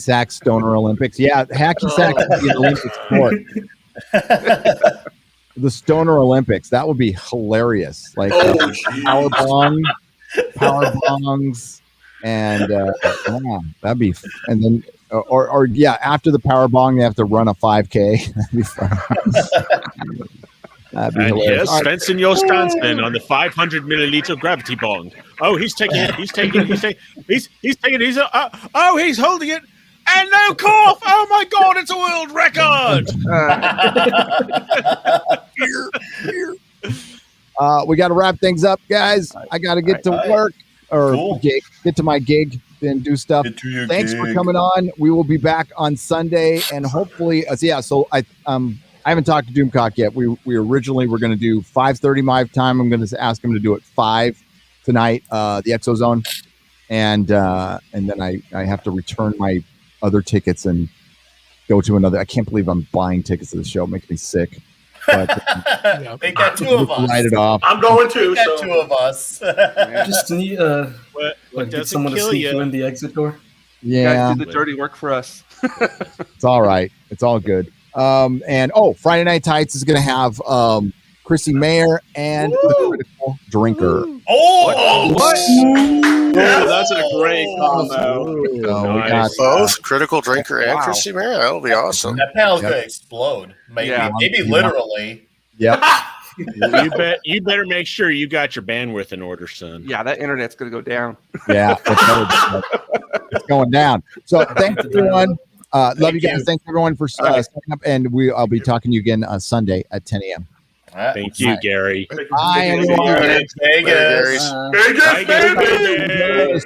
sack Stoner Olympics. Yeah, hacky sack is the Olympic sport. The Stoner Olympics, that would be hilarious. Like power bongs, and that'd be. And then, or after the power bong, they have to run a 5K. That'd be fun. That'd be hilarious. Yes, Svensson Jostansson on the 500 milliliter gravity bong. Oh, he's taking it. He's holding it. And no cough! Oh my God, it's a world record! We got to wrap things up, guys. I got to get to work or get to my gig and do stuff. Thanks for coming on. We will be back on Sunday, and hopefully, So I haven't talked to Doomcock yet. We originally were going to do 5:30 my time. I'm going to ask him to do it 5 tonight, the Exozone, and then I have to return my other tickets and go to another. I can't believe I'm buying tickets to the show. It makes me sick. But Make that two of us. write it off. I'm going to. Make that So. two of us. Just need get someone to sneak you in the exit door. You Yeah, guys do the dirty work for us. it's all right. It's all good. And Friday Night Tights is going to have Chrissy Mayer and the Critical Drinker. Oh, What? Ooh, that's a great combo. So we got, Both Critical Drinker and Christy Mayer. That'll be awesome. that panel's gonna explode. Maybe, maybe literally. Yep. You better make sure you got your bandwidth in order, son. Yeah, that internet's gonna go down. Yeah, it's going down. So thanks everyone. Love you guys. Thanks everyone for signing up, and I'll be talking to you again on Sunday at 10 a.m. Thank you, Gary. Bye, everyone. Vegas. Vegas, baby.